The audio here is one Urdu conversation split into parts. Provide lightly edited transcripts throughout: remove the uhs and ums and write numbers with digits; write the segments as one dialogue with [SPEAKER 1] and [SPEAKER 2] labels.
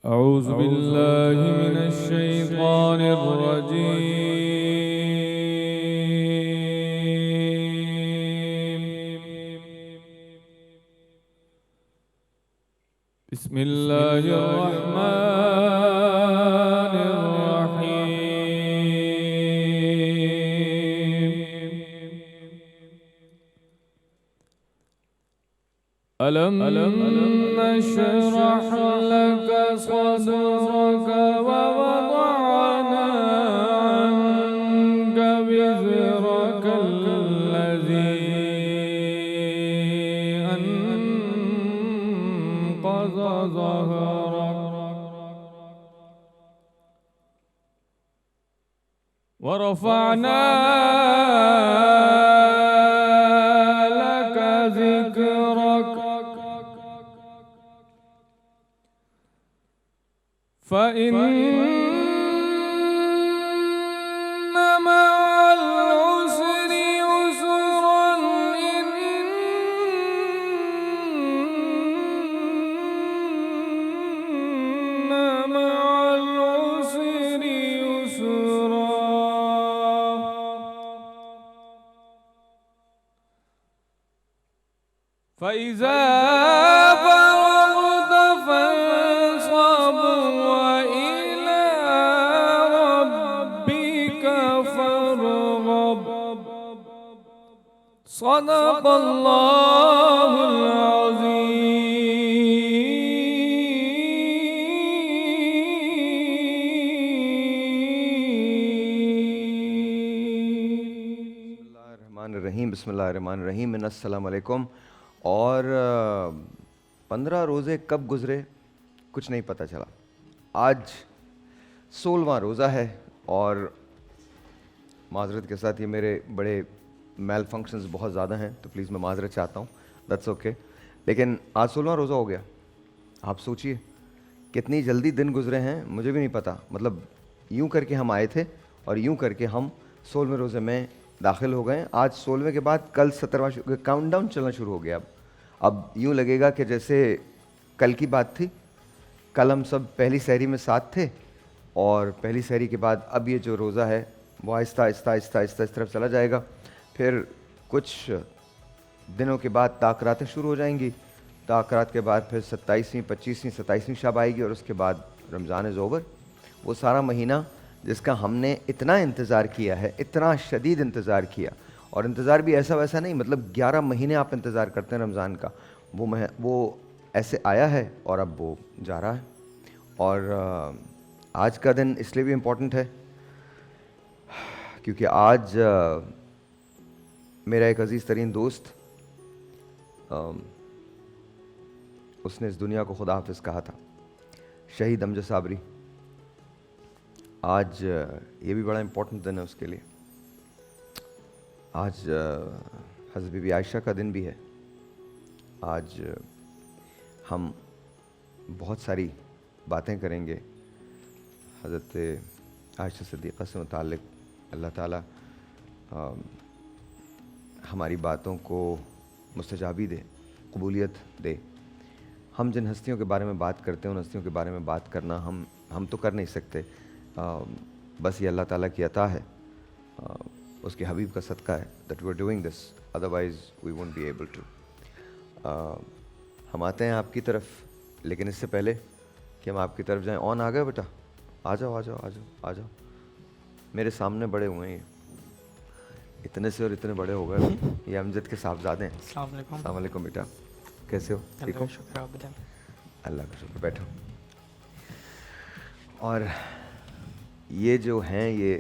[SPEAKER 1] أعوذ بالله من الشيطان الرجيم. بسم الله الرحمن الرحيم. ألم نشرح لك صدرك ووضعنا عنك وزرك الذي أنقض ظهرك ورفعنا لك ذكرك فإن مع العسر يسرا إن مع العسر يسرا فإذا فرغت فانصب وإلى ربك فارغب. صدق الله
[SPEAKER 2] الرحیم بسم اللہ الرحمن الرحیم السلام علیکم. اور 15 روزے کب گزرے کچھ نہیں پتہ چلا. آج 16واں روزہ ہے اور معذرت کے ساتھ یہ میرے بڑے میل فنکشنز بہت زیادہ ہیں تو پلیز میں معذرت چاہتا ہوں. That's okay. لیکن آج 16واں روزہ ہو گیا. آپ سوچئے کتنی جلدی دن گزرے ہیں, مجھے بھی نہیں پتہ. مطلب یوں کر کے ہم آئے تھے اور یوں کر کے ہم 16ویں روزے میں داخل ہو گئے. آج 16ویں کے بعد کل 17واں کاؤنٹ ڈاؤن چلنا شروع ہو گیا. اب یوں لگے گا کہ جیسے کل کی بات تھی. کل ہم سب پہلی سحری میں ساتھ تھے اور پہلی سحری کے بعد اب یہ جو روزہ ہے وہ آہستہ آہستہ آہستہ آہستہ اس طرف چلا جائے گا. پھر کچھ دنوں کے بعد تاخراتیں شروع ہو جائیں گی. تاخرات کے بعد پھر 27ویں 25ویں 27ویں شب آئے گی اور اس کے بعد رمضان از اوور. وہ سارا مہینہ جس کا ہم نے اتنا انتظار کیا ہے, اتنا شدید انتظار کیا, اور انتظار بھی ایسا ویسا نہیں, مطلب 11 مہینے آپ انتظار کرتے ہیں رمضان کا, وہ ایسے آیا ہے اور اب وہ جا رہا ہے. اور آج کا دن اس لیے بھی امپورٹنٹ ہے کیونکہ آج میرا ایک عزیز ترین دوست, اس نے اس دنیا کو خدا حافظ کہا تھا, شہید امجد صابری. آج یہ بھی بڑا امپورٹنٹ دن ہے اس کے لیے. آج حضرت بی بی عائشہ کا دن بھی ہے. آج ہم بہت ساری باتیں کریں گے حضرت عائشہ صدیقہ سے متعلق. اللہ تعالیٰ ہماری باتوں کو مستجابی دے, قبولیت دے. ہم جن ہستیوں کے بارے میں بات کرتے ہیں ان ہستیوں کے بارے میں بات کرنا ہم تو کر نہیں سکتے, بس یہ اللہ تعالیٰ کی عطا ہے, اس کے حبیب کا صدقہ ہے that we are doing this, otherwise we won't be able to. ہم آتے ہیں آپ کی طرف, لیکن اس سے پہلے کہ ہم آپ کی طرف جائیں, آن آ گئے بیٹا, آ جاؤ آ جاؤ آ جاؤ آ جاؤ. میرے سامنے بڑے ہوئے ہیں, اتنے سے اور اتنے بڑے ہو گئے. یہ امجد کے صاحبزادے ہیں.
[SPEAKER 3] السلام علیکم.
[SPEAKER 2] السلام علیکم بیٹا, کیسے ہو؟ ٹھیک ہو؟
[SPEAKER 3] شکریہ. آپ بتائیں.
[SPEAKER 2] اللہ کا شکر. بیٹھو. اور یہ جو ہیں یہ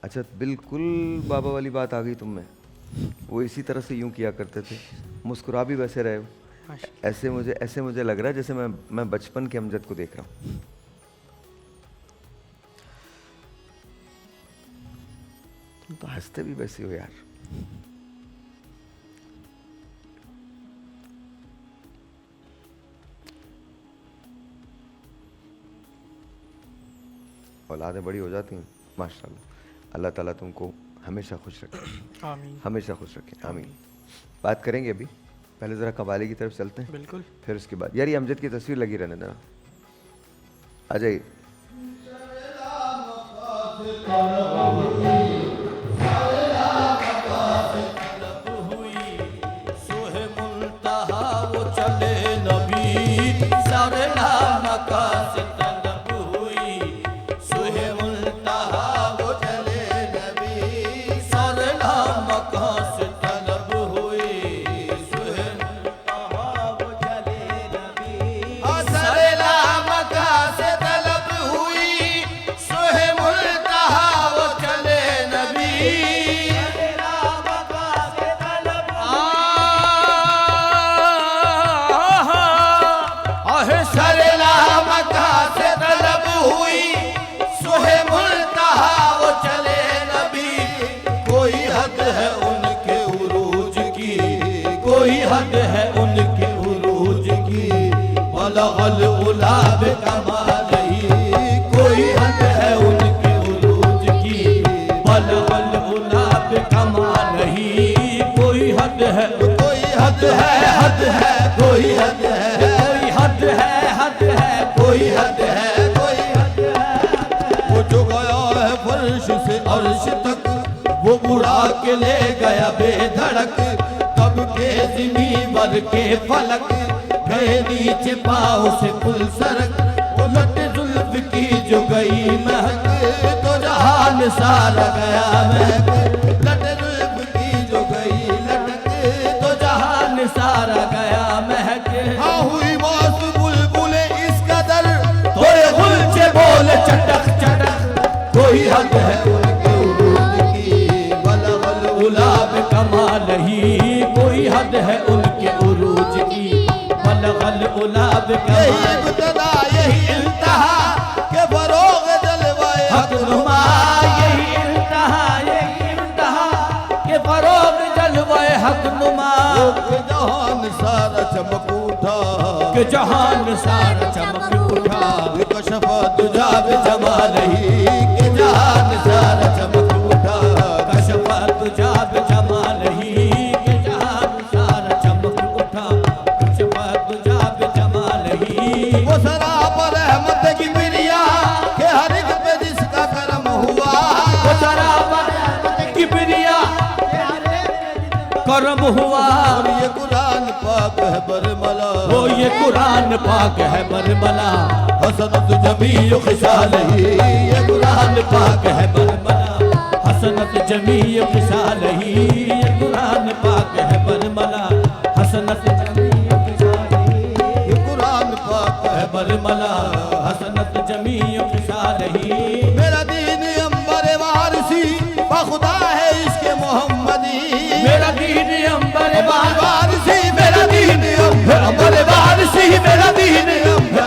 [SPEAKER 2] اچھا بالکل بابا والی بات آ گئی تم میں. وہ اسی طرح سے یوں کیا کرتے تھے, مسکرا بھی ویسے رہے ہو. ایسے مجھے لگ رہا ہے جیسے میں بچپن کے امجد کو دیکھ رہا ہوں. تم تو ہنستے بھی ویسے ہو یار. اولادیں بڑی ہو جاتی ہیں ماشاء اللہ. اللہ تعالیٰ تم کو ہمیشہ خوش رکھے,
[SPEAKER 3] آمین.
[SPEAKER 2] ہمیشہ خوش رکھے, آمین. بات کریں گے ابھی پہلے ذرا قوالی کی طرف چلتے ہیں
[SPEAKER 3] بالکل.
[SPEAKER 2] پھر اس کے بعد یار یہ امجد کی تصویر لگی رہنے دینا. آ جائیے.
[SPEAKER 4] کے لے گیا بے دھڑک تب کے زمین بر کے فلک گئے نیچے پاؤں سے پل سرک الٹ زلف کی جو گئی مہک تو جہان سارا گیا مہک لٹ زلف کی جو گئی لٹک تو جہان سارا گیا مہک ہاں ہوئی موس بلبل اس قدر تھوڑے غلچے بول چٹک چٹک کوئی حد ہے گلاب کمال نہیں کوئی حد ہے ان کے عروج کی بلغ الغلاب کمال یہی ابتدا یہی انتہا کہ فروغ جلوہ حق نما یہی انتہا کہ فروغ جلوہ حق نما کہ جہان سارا چمک اٹھا کہ جہان سارا چمک اٹھا کشف تجھا بجمال نہیں کہ جہان سارا چمک اٹھا کشف تجھا بجمال نہیں کہ جہان سارا چمک اٹھا کشف تجھا بجمال نہیں وہ سرابر رحمت کی بریا کہ ہر ایک پہ جس کا کرم ہوا وہ سرابر رحمت کی بریا کہ ہر ایک پہ جس کا کرم ہوا اور یہ قرآن پاک ہے برملا وہ یہ قرآن پاک ہے برملا حسنت جمیع خصالہی یہ قرآن پاک ہے برملا حسنت جمیع خصالہی یہ قرآن پاک ہے برملا حسنت جمیع خصالہی یہ قرآن پاک ہے برملا حسنت جمیع خصالہی میرا دین امبر وارسی بخدا ہے اس کے محمدی میرا دین امبر وارسی میرا دین امبر وارسی میرا دین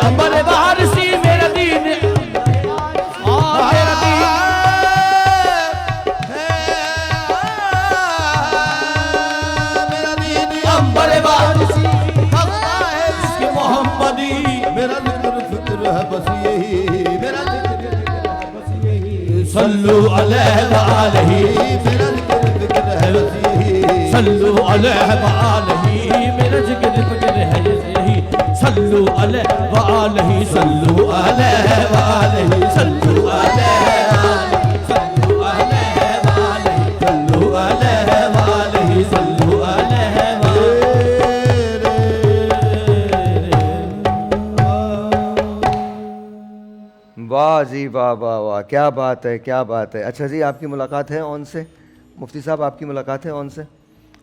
[SPEAKER 4] امبر وارسی میرا دین صلو علیہ وآلہ میرا ذکر ہے یہی صلو علیہ وآلہ میرا ذکر ہے یہی صلو علیہ وآلہ صلو علیہ وآلہ صلو علیہ صلو علیہ وآلہ صلو علیہ وآلہ صلو علیہ
[SPEAKER 2] واہ جی واہ واہ واہ کیا بات ہے کیا بات ہے. اچھا جی آپ کی ملاقات ہے اون سے؟ مفتی صاحب آپ کی ملاقات ہے اون سے؟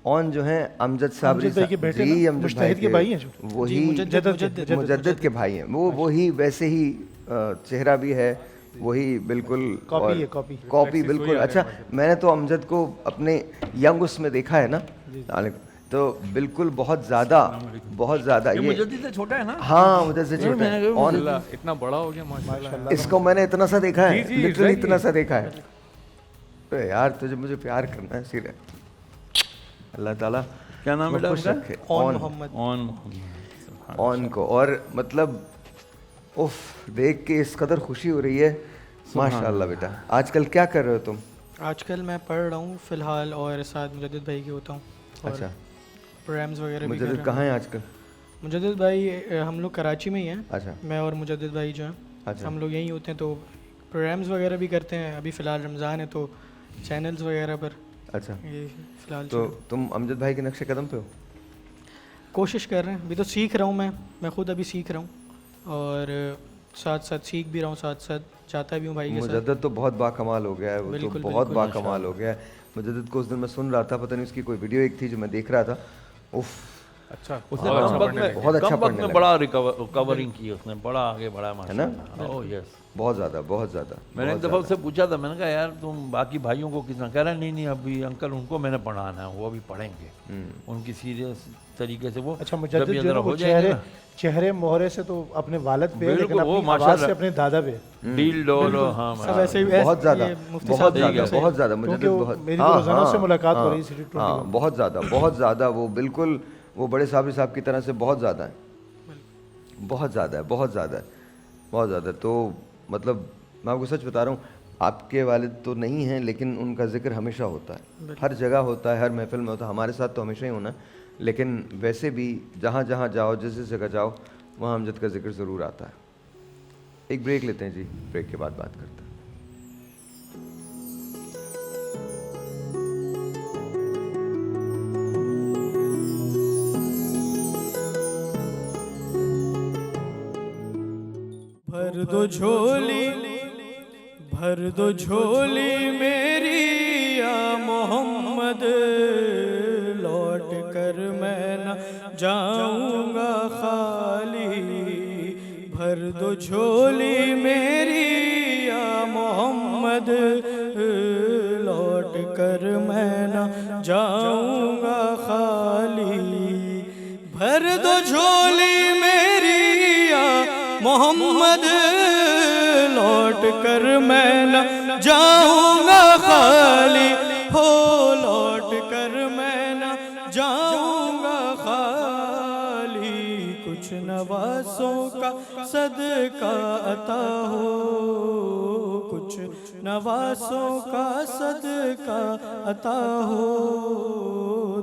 [SPEAKER 2] اون جو ہیں امجد صابری صاحب جی امجد بھائی کے بھائی ہیں وہی مجدد کے بھائی ہیں وہ وہی ویسے ہی چہرہ بھی ہے وہی بالکل کاپی بالکل. اچھا میں نے تو امجد کو اپنے ینگ اس میں دیکھا ہے نا تو بالکل بہت زیادہ یہ
[SPEAKER 1] مجدد سے چھوٹا ہے نا؟
[SPEAKER 2] ہاں مجدد سے چھوٹا ہے اور
[SPEAKER 1] اتنا بڑا ہو گیا ماشاءاللہ.
[SPEAKER 2] اس کو میں نے اتنا سا دیکھا ہے لٹرلی اتنا سا دیکھا ہے. یار تجھے مجھے پیار کرنا ہے سیرے اللہ تعالیٰ
[SPEAKER 1] کیا نام ہے
[SPEAKER 2] خوش رکھے اون کو. اور مطلب اف دیکھ کے اس قدر خوشی ہو رہی ہے ماشاءاللہ. بیٹا آج کل کیا کر رہے ہو تم؟
[SPEAKER 3] آج کل میں پڑھ رہا ہوں فی الحال اور ساتھ مجدد بھائی کے ہوتا ہوں.
[SPEAKER 2] اچھا
[SPEAKER 3] پروگرامز وغیرہ بھی کر رہے
[SPEAKER 2] مجدد
[SPEAKER 3] ہیں.
[SPEAKER 2] کہاں ہیں آج کل؟
[SPEAKER 3] مجدد بھائی ہم لوگ کراچی میں ہی ہیں.
[SPEAKER 2] اچھا
[SPEAKER 3] میں اور مجدد بھائی جو ہیں
[SPEAKER 2] اچھا.
[SPEAKER 3] ہم لوگ یہیں ہوتے ہیں تو پروگرامز وغیرہ بھی کرتے ہیں. ابھی فی الحال رمضان ہے تو چینلز وغیرہ پر
[SPEAKER 2] اچھا.
[SPEAKER 3] یہ فی الحال
[SPEAKER 2] تو تم امجد بھائی کے نقش قدم پہ ہو؟
[SPEAKER 3] کوشش کر رہے ہیں. ابھی تو سیکھ رہا ہوں میں خود ابھی سیکھ رہا ہوں اور ساتھ ساتھ سیکھ بھی رہا ہوں, ساتھ ساتھ چاہتا بھی ہوں بھائی کے ساتھ.
[SPEAKER 2] مجدد تو بہت باکمال ہو گیا ہے, وہ تو بہت باکمال ہو گیا ہے. مجدد کو اس دن میں سن رہا تھا, پتہ نہیں اس کی کوئی ویڈیو ایک تھی جو میں دیکھ رہا تھا. اف
[SPEAKER 1] اچھا, اس نے بہت اچھا پڑھنے لگا,
[SPEAKER 5] بڑا ریکورنگ کی اس نے, بڑا آگے بڑھا
[SPEAKER 2] ہے نا.
[SPEAKER 5] اوہ یس,
[SPEAKER 2] بہت زیادہ بہت زیادہ.
[SPEAKER 5] میں نے ایک دفعہ اس سے پوچھا تھا, میں نے کہا یار تم باقی بھائیوں کو کس طرح, کہہ رہا نہیں ابھی انکل ان کو میں نے پڑھانا ہے, وہ ابھی پڑھیں گے ان کی سیریس طریقے سے. وہ
[SPEAKER 6] اچھا مجدد جو ہو چہرے مہرے سے تو اپنے والد پہ, لیکن اپنی آواز سے اپنے دادا پہ
[SPEAKER 5] ڈیل ڈول. ہاں
[SPEAKER 2] بہت زیادہ بہت زیادہ بہت زیادہ مجدد بہت,
[SPEAKER 6] میری روزانہ سے ملاقات ہو رہی تھی.
[SPEAKER 2] ہاں بہت زیادہ بہت زیادہ. وہ بالکل وہ بڑے صابری صاحب کی طرح سے بہت زیادہ ہے, بہت زیادہ ہے, بہت زیادہ ہے, بہت زیادہ. تو مطلب میں آپ کو سچ بتا رہا ہوں, آپ کے والد تو نہیں ہیں لیکن ان کا ذکر ہمیشہ ہوتا ہے, ہر جگہ ہوتا ہے, ہر محفل میں ہوتا ہے. ہمارے ساتھ تو ہمیشہ ہی ہونا ہے, لیکن ویسے بھی جہاں جہاں جاؤ, جس جس جگہ جاؤ, وہاں امجد کا ذکر ضرور آتا ہے. ایک بریک لیتے ہیں جی, بریک کے بعد بات کرتے ہیں.
[SPEAKER 3] بھر دو جھولی بھر دو جھولی میری یا محمد, لوٹ کر میں نہ جاؤں گا خالی. بھر دو جھولی میری یا محمد, لوٹ کر میں نہ جاؤں گا خالی. بھر دو جھولی میری یا محمد, لوٹ کر میں نہ جاؤں گا خالی. ہو لوٹ کر میں نہ جاؤں گا خالی. کچھ نوازوں کا صدقہ عطا ہو, کچھ نوازوں کا صدقہ عطا ہو.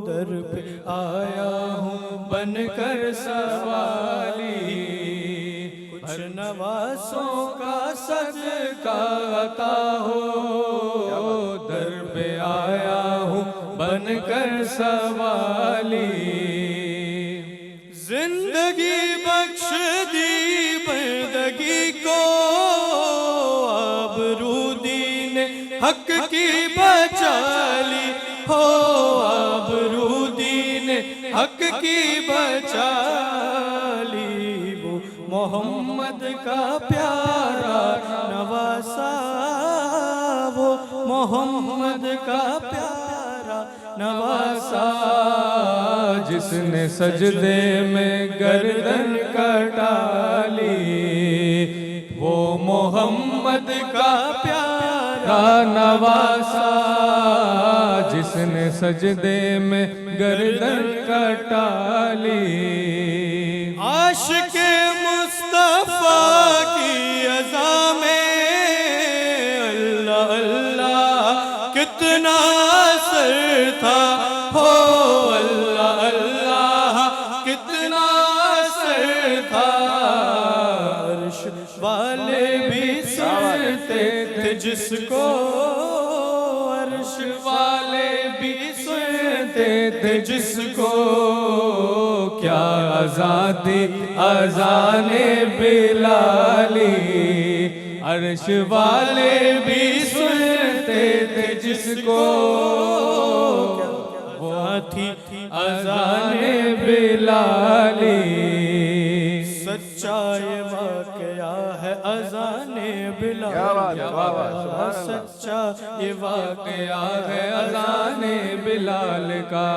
[SPEAKER 3] در پہ آیا ہوں بن کر سوالی, کچھ نوازوں کا صدقہ عطا ہو. در پہ آیا ہوں بن کر سوالی. زندگی بخش دی بندگی کو, آبرو دین حق کی بچا لی. ہو آبرو دین حق کی بچا لی. وہ محمد کا پیارا نواسا, وہ محمد کا پیارا نواسا, جس نے سجدے میں گردن کٹا لی. وہ محمد کا پیارا نواسا, جس نے سجدے میں گردن کٹا لی. عاشق مصطفیٰ کی عزا میں اللہ اللہ کتنا اثر تھا. ہو اللہ اللہ کتنا اثر تھا. عرش والے بھی سنتے تھے جس کو, عرش والے بھی سنتے تھے جس کو. کیا آزادی اذان بلالی, عرش والے بھی سنتے تھے جس کو. وہ تھی اذان بلالی. سچا یہ واقعہ ہے اذان بلال کا, سچا یہ واقعہ ہے اذان بلال کا.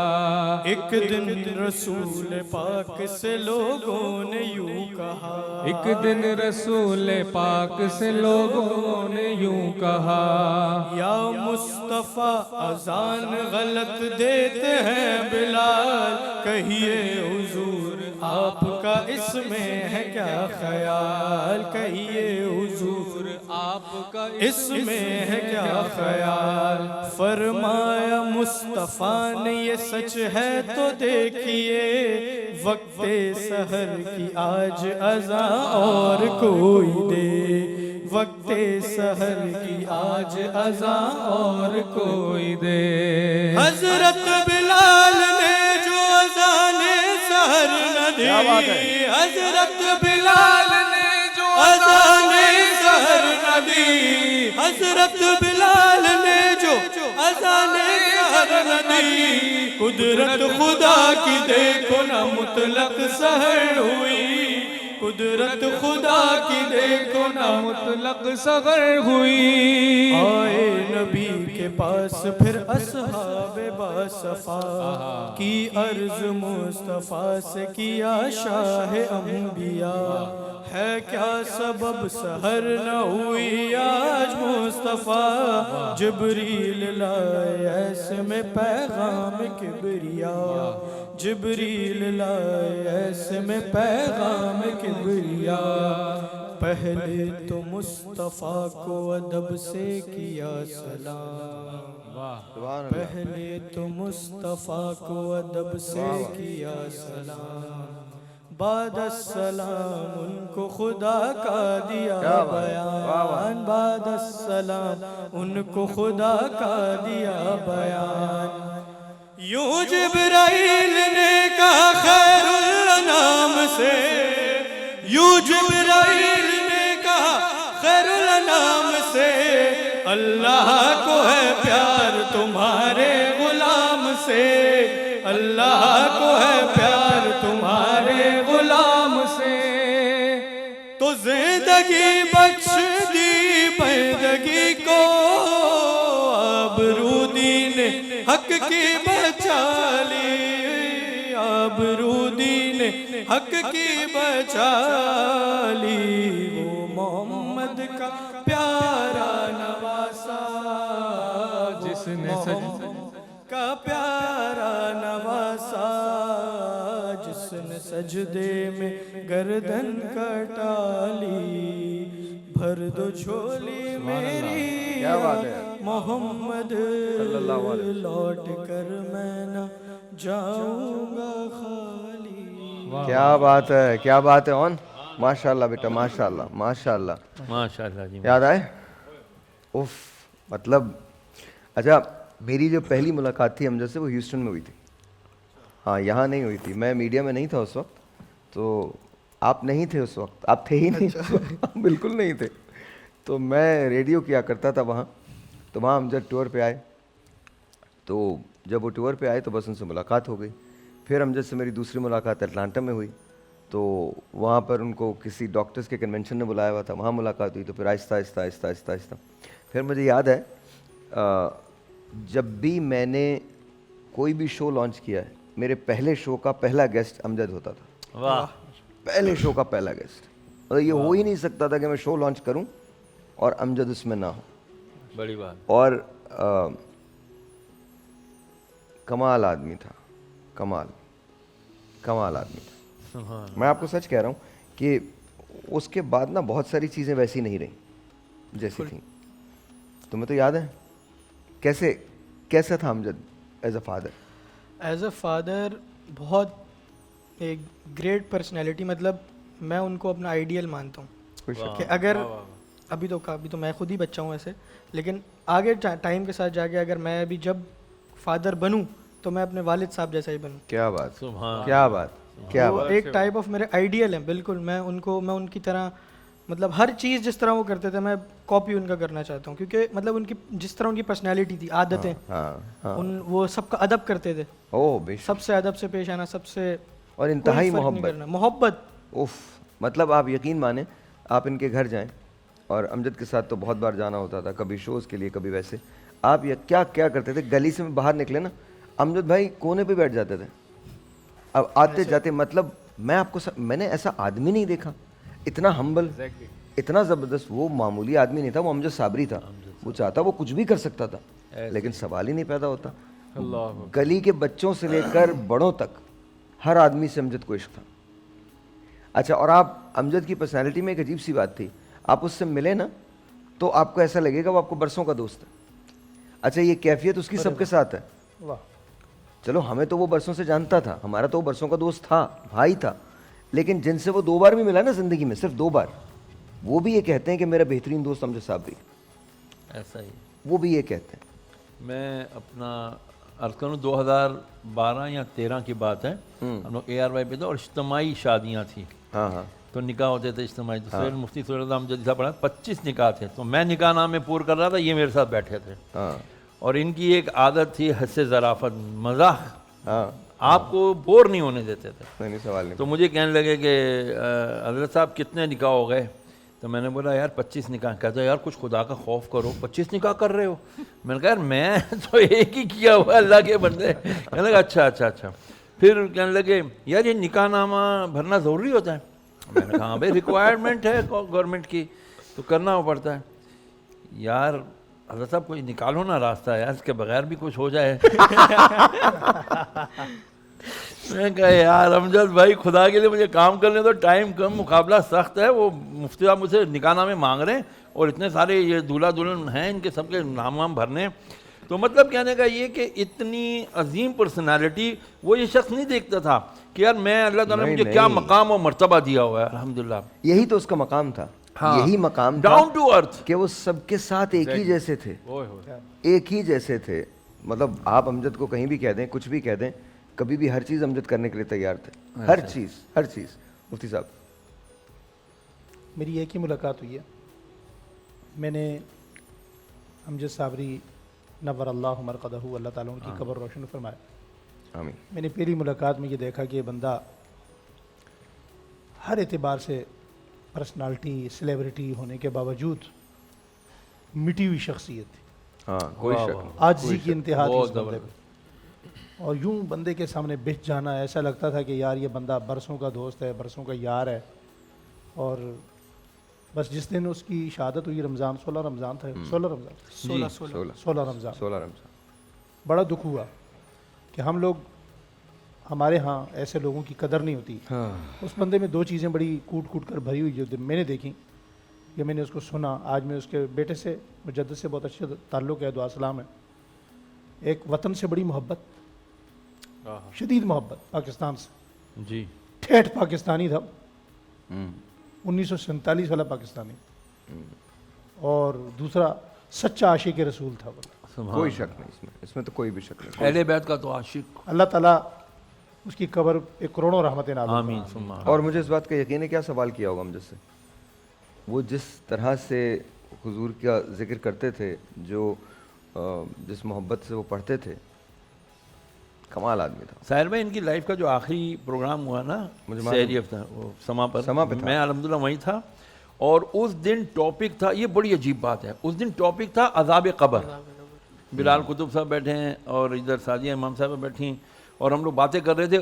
[SPEAKER 3] ایک دن رسول پاک سے لوگوں نے یوں کہا, ایک دن رسول پاک سے لوگوں نے یوں کہا, یا مصطفیٰ اذان غلط دیتے ہیں بلال, کہیے حضور آپ کا اس میں ہے کیا خیال. کہیے حضور آپ اس میں ہے کیا خیال. فرمایا مصطفیٰ نے یہ سچ ہے تو دیکھیے, وقت سحر کی آج اذاں اور کوئی دے, وقت سحر کی آج اذاں اور کوئی دے. حضرت بلال نے جو اذان سحر نہ دی, حضرت بلال نے جو اذان سحر نہ دی, حضرت بلال نے جو اذان سحر نہ دی, قدرت خدا کی دیکھو نہ مطلق سحر ہوئی, قدرت خدا کی دیکھو نہ مطلق سحر ہوئی. آئے نبی کے پاس پھر اصحاب باصفا کی عرض مصطفیٰ سے کیا شاہ انبیاء, ہے کیا سبب سحر نہ ہوئی آج مصطفیٰ. جبریل لائے ایسے میں پیغام کبریا, جبریل لائے ایسے میں پیغام کبریا. پہلے تو مصطفیٰ کو ادب سے کیا سلام, پہلے تو مصطفیٰ کو ادب سے کیا سلام, بعد السلام ان کو خدا کا دیا بیان, بعد السلام ان کو خدا کا دیا بیان. یوں جبرائیل نے کہا خیر الانام سے, یوں جبرائیل نے کہا خیر الانام سے, اللہ کو ہے پیار تمہارے غلام سے, اللہ کو ہے پیار تمہارے غلام سے. تو زندگی بخش دی بندگی کو, آبرودین حق کی بچا لی, آبرودین حق کی بچا لی. وہ محمد کا پیارا نواسا, جس نے کا پیارا نواسا, جس نے سجدے میں گردن کٹا لی. بھر دو جھولی میری محمد, لوٹ کر میں نہ جاؤں گا خالی.
[SPEAKER 2] کیا بات ہے, کیا بات ہے. اون ماشاءاللہ بیٹا, ماشاءاللہ ماشاءاللہ
[SPEAKER 5] ماشاءاللہ جی.
[SPEAKER 2] یاد آئے اوف. مطلب اچھا, میری جو پہلی ملاقات تھی امجد سے وہ ہیوسٹن میں ہوئی تھی. ہاں یہاں نہیں ہوئی تھی, میں میڈیا میں نہیں تھا اس وقت, تو آپ نہیں تھے اس وقت, آپ تھے ہی نہیں, بالکل نہیں تھے. تو میں ریڈیو کیا کرتا تھا وہاں, تو وہاں امجد ٹور پہ آئے. تو جب وہ ٹور پہ آئے تو بس ان سے ملاقات ہو گئی. پھر امجد سے میری دوسری ملاقات اٹلانٹا میں ہوئی, تو وہاں پر ان کو کسی ڈاکٹرز کے کنونشن نے بلایا ہوا تھا, وہاں ملاقات ہوئی. تو پھر آہستہ آہستہ آہستہ آہستہ آہستہ پھر مجھے یاد ہے جب بھی میں نے کوئی بھی شو لانچ کیا ہے, میرے پہلے شو کا پہلا گیسٹ امجد ہوتا تھا.
[SPEAKER 5] واہ,
[SPEAKER 2] پہلے شو کا پہلا گیسٹ. اور یہ ہو ہی نہیں سکتا تھا کہ میں شو لانچ کروں اور امجد اس میں نہ ہو.
[SPEAKER 5] بڑی بات.
[SPEAKER 2] اور کمال آدمی تھا, کمال آدمی تھا. میں آپ کو سچ کہہ رہا ہوں کہ اس کے بعد نا بہت ساری چیزیں ویسی نہیں رہیں جیسی تھیں. تمہیں تو یاد ہے کیسا تھا Amjad as a father?
[SPEAKER 3] As a father بہت ایک گریٹ پرسنالٹی. مطلب میں ان کو اپنا آئیڈیل مانتا ہوں کہ اگر ابھی تو میں خود ہی بچہ ہوں ایسے, لیکن آگے ٹائم کے ساتھ جا کے اگر میں ابھی جب فادر بنوں تو میں اپنے والد صاحب جیسا ہی بنوں.
[SPEAKER 2] کیا بات, کیا بات, کیا بات.
[SPEAKER 3] ایک ٹائپ آف میرے آئیڈیل ہیں بالکل. میں ان کی طرح مطلب ہر چیز جس طرح وہ کرتے تھے میں کاپی ان کا کرنا چاہتا ہوں, کیونکہ مطلب ان کی جس طرح ان کی پرسنالٹی تھی, عادتیں, وہ سب کا ادب کرتے تھے, سب سے ادب سے پیش آنا, سب سے,
[SPEAKER 2] اور انتہائی
[SPEAKER 3] محبت.
[SPEAKER 2] اوف. مطلب آپ یقین مانیں, آپ ان کے گھر جائیں, اور امجد کے ساتھ تو بہت بار جانا ہوتا تھا, کبھی شوز کے لیے کبھی ویسے. آپ کیا کرتے تھے, گلی سے باہر نکلے نا, امجد بھائی کونے پہ بیٹھ جاتے تھے. اب آتے جاتے, مطلب میں نے ایسا آدمی نہیں دیکھا, اتنا ہمبل, اتنا زبردست. وہ معمولی آدمی نہیں تھا, وہ امجد صابری تھا. وہ چاہتا وہ کچھ بھی کر سکتا تھا, لیکن سوال ہی نہیں پیدا ہوتا. گلی کے بچوں سے لے کر بڑوں تک ہر آدمی سے امجد کو عشق تھا. اچھا, اور آپ امجد کی پرسنالٹی میں ایک عجیب سی بات تھی, آپ اس سے ملے نا تو آپ کو ایسا لگے گا وہ آپ کو برسوں کا دوست ہے. اچھا یہ کیفیت اس کی سب کے ساتھ ہے.
[SPEAKER 6] واہ.
[SPEAKER 2] چلو ہمیں تو وہ برسوں سے جانتا تھا, ہمارا تو وہ برسوں کا دوست تھا, بھائی تھا, لیکن جن سے وہ 2 بار بھی ملا نا زندگی میں, صرف 2 بار, وہ بھی یہ کہتے ہیں کہ میرا بہترین دوست امجد صابری.
[SPEAKER 5] ایسا ہی
[SPEAKER 2] وہ بھی یہ کہتے ہیں.
[SPEAKER 5] میں اپنا عرض کروں 2012 یا 13 کی بات ہے, ہم لوگ ARY پہ تھے اور اجتماعی شادیاں تھیں.
[SPEAKER 2] ہاں ہاں
[SPEAKER 5] تو نکاح ہوتے تھے اجتماعی. تو سہیل مفتی سہیل رضا امجدی صاحب پڑھا 25 نکاح تھے. تو میں نکاح نامے پور کر رہا تھا, یہ میرے ساتھ بیٹھے تھے.
[SPEAKER 2] ہاں
[SPEAKER 5] اور ان کی ایک عادت تھی حد سے ظرافت, مزاح,
[SPEAKER 2] ہاں
[SPEAKER 5] آپ کو بور نہیں ہونے دیتے تھے.
[SPEAKER 2] نہیں سوال نہیں.
[SPEAKER 5] تو مجھے کہنے لگے کہ حضرت صاحب کتنے نکاح ہو گئے؟ تو میں نے بولا یار 25 نکاح. کہتا یار کچھ خدا کا خوف کرو, 25 نکاح کر رہے ہو؟ میں نے کہا یار میں تو ایک ہی کیا ہوا اللہ کے بندے. کہنے لگا اچھا اچھا اچھا. پھر کہنے لگے یار یہ نکاح نامہ بھرنا ضروری ہوتا ہے؟ میں نے کہا ہاں بھائی ریکوائرمنٹ ہے گورنمنٹ کی تو کرنا پڑتا ہے. یار حضرت صاحب کوئی نکالو نا راستہ یار, اس کے بغیر بھی کچھ ہو جائے. میں کہا یار امجد بھائی خدا کے لیے مجھے کام کرنے تو, ٹائم کم, مقابلہ سخت ہے. وہ مفتی صاحب مجھ سے نکاح نامے مانگ رہے ہیں اور اتنے سارے یہ دولہا دلہن ہیں, ان کے سب کے نام وام بھرنے. تو مطلب کہنے کا یہ کہ اتنی عظیم پرسنالٹی وہ یہ شخص نہیں دیکھتا تھا کہ یار میں اللہ تعالیٰ نے مجھے کیا مقام اور مرتبہ دیا ہوا ہے الحمدللہ.
[SPEAKER 2] یہی تو اس کا مقام تھا, یہی مقام تھا
[SPEAKER 5] ڈاؤن ٹو ارتھ,
[SPEAKER 2] کہ وہ سب کے ساتھ ایک ہی جیسے تھے, ایک ہی جیسے تھے. مطلب آپ امجد کو کہیں بھی کہہ دیں, کچھ بھی کہہ دیں, کبھی بھی ہر چیز امجد کرنے کے لیے تیار تھے, ہر چیز ہر چیز. مفتی صاحب
[SPEAKER 6] میری ایک ہی ملاقات ہوئی ہے, میں نے امجد صابری نور اللہ مرقدہ, اللہ تعالیٰ ان کی قبر روشن فرمائے,
[SPEAKER 2] آمین.
[SPEAKER 6] میں نے پہلی ملاقات میں یہ دیکھا کہ یہ بندہ ہر اعتبار سے پرسنالٹی سیلیبریٹی ہونے کے باوجود مٹی ہوئی شخصیت تھی.
[SPEAKER 2] ہاں کوئی شک نہیں.
[SPEAKER 6] عاجزی کی انتہا تھی اس بندے میں, اور یوں بندے کے سامنے بہت جانا, ایسا لگتا تھا کہ یار یہ بندہ برسوں کا دوست ہے, برسوں کا یار ہے. اور بس جس دن اس کی شہادت ہوئی رمضان 16 رمضان تھا, 16 رمضان, بڑا دکھ ہوا کہ ہم لوگ, ہمارے ہاں ایسے لوگوں کی قدر نہیں ہوتی. اس بندے میں 2 چیزیں بڑی کوٹ کوٹ کر بھری ہوئی جو میں نے دیکھی, کہ میں نے اس کو سنا. آج میں اس کے بیٹے سے, مجدد سے بہت اچھا تعلق ہے, دعا سلام ہے. ایک وطن سے بڑی محبت, شدید محبت پاکستان سے,
[SPEAKER 5] جی
[SPEAKER 6] ٹھیٹھ پاکستانی تھا, 1947 والا پاکستانی. اور دوسرا سچا عاشق رسول تھا.
[SPEAKER 2] کوئی شک نہیں اس میں تو کوئی بھی شک نہیں.
[SPEAKER 5] اہل بیت کا تو عاشق,
[SPEAKER 6] اللہ تعالیٰ اس کی قبر ایک کروڑوں رحمتیں نازل.
[SPEAKER 5] آمین ثم آمین.
[SPEAKER 2] اور مجھے اس بات کا یقین ہے, کیا سوال کیا ہوگا امجد سے, وہ جس طرح سے حضور کا ذکر کرتے تھے, جو جس محبت سے وہ پڑھتے تھے, کمال آدمی تھا.
[SPEAKER 5] ساحر بھائی ان کی لائف کا جو آخری پروگرام ہوا نا سحری ہفتہ, وہ سما پر میں الحمدللہ وہیں تھا. اور اس دن ٹاپک تھا, یہ بڑی عجیب بات ہے, اس دن ٹاپک تھا عذاب قبر. بلال قطب صاحب بیٹھے ہیں اور ادھر سعدیہ امام صاحب بیٹھی ہیں, اور ہم لوگ باتیں کر رہے تھے.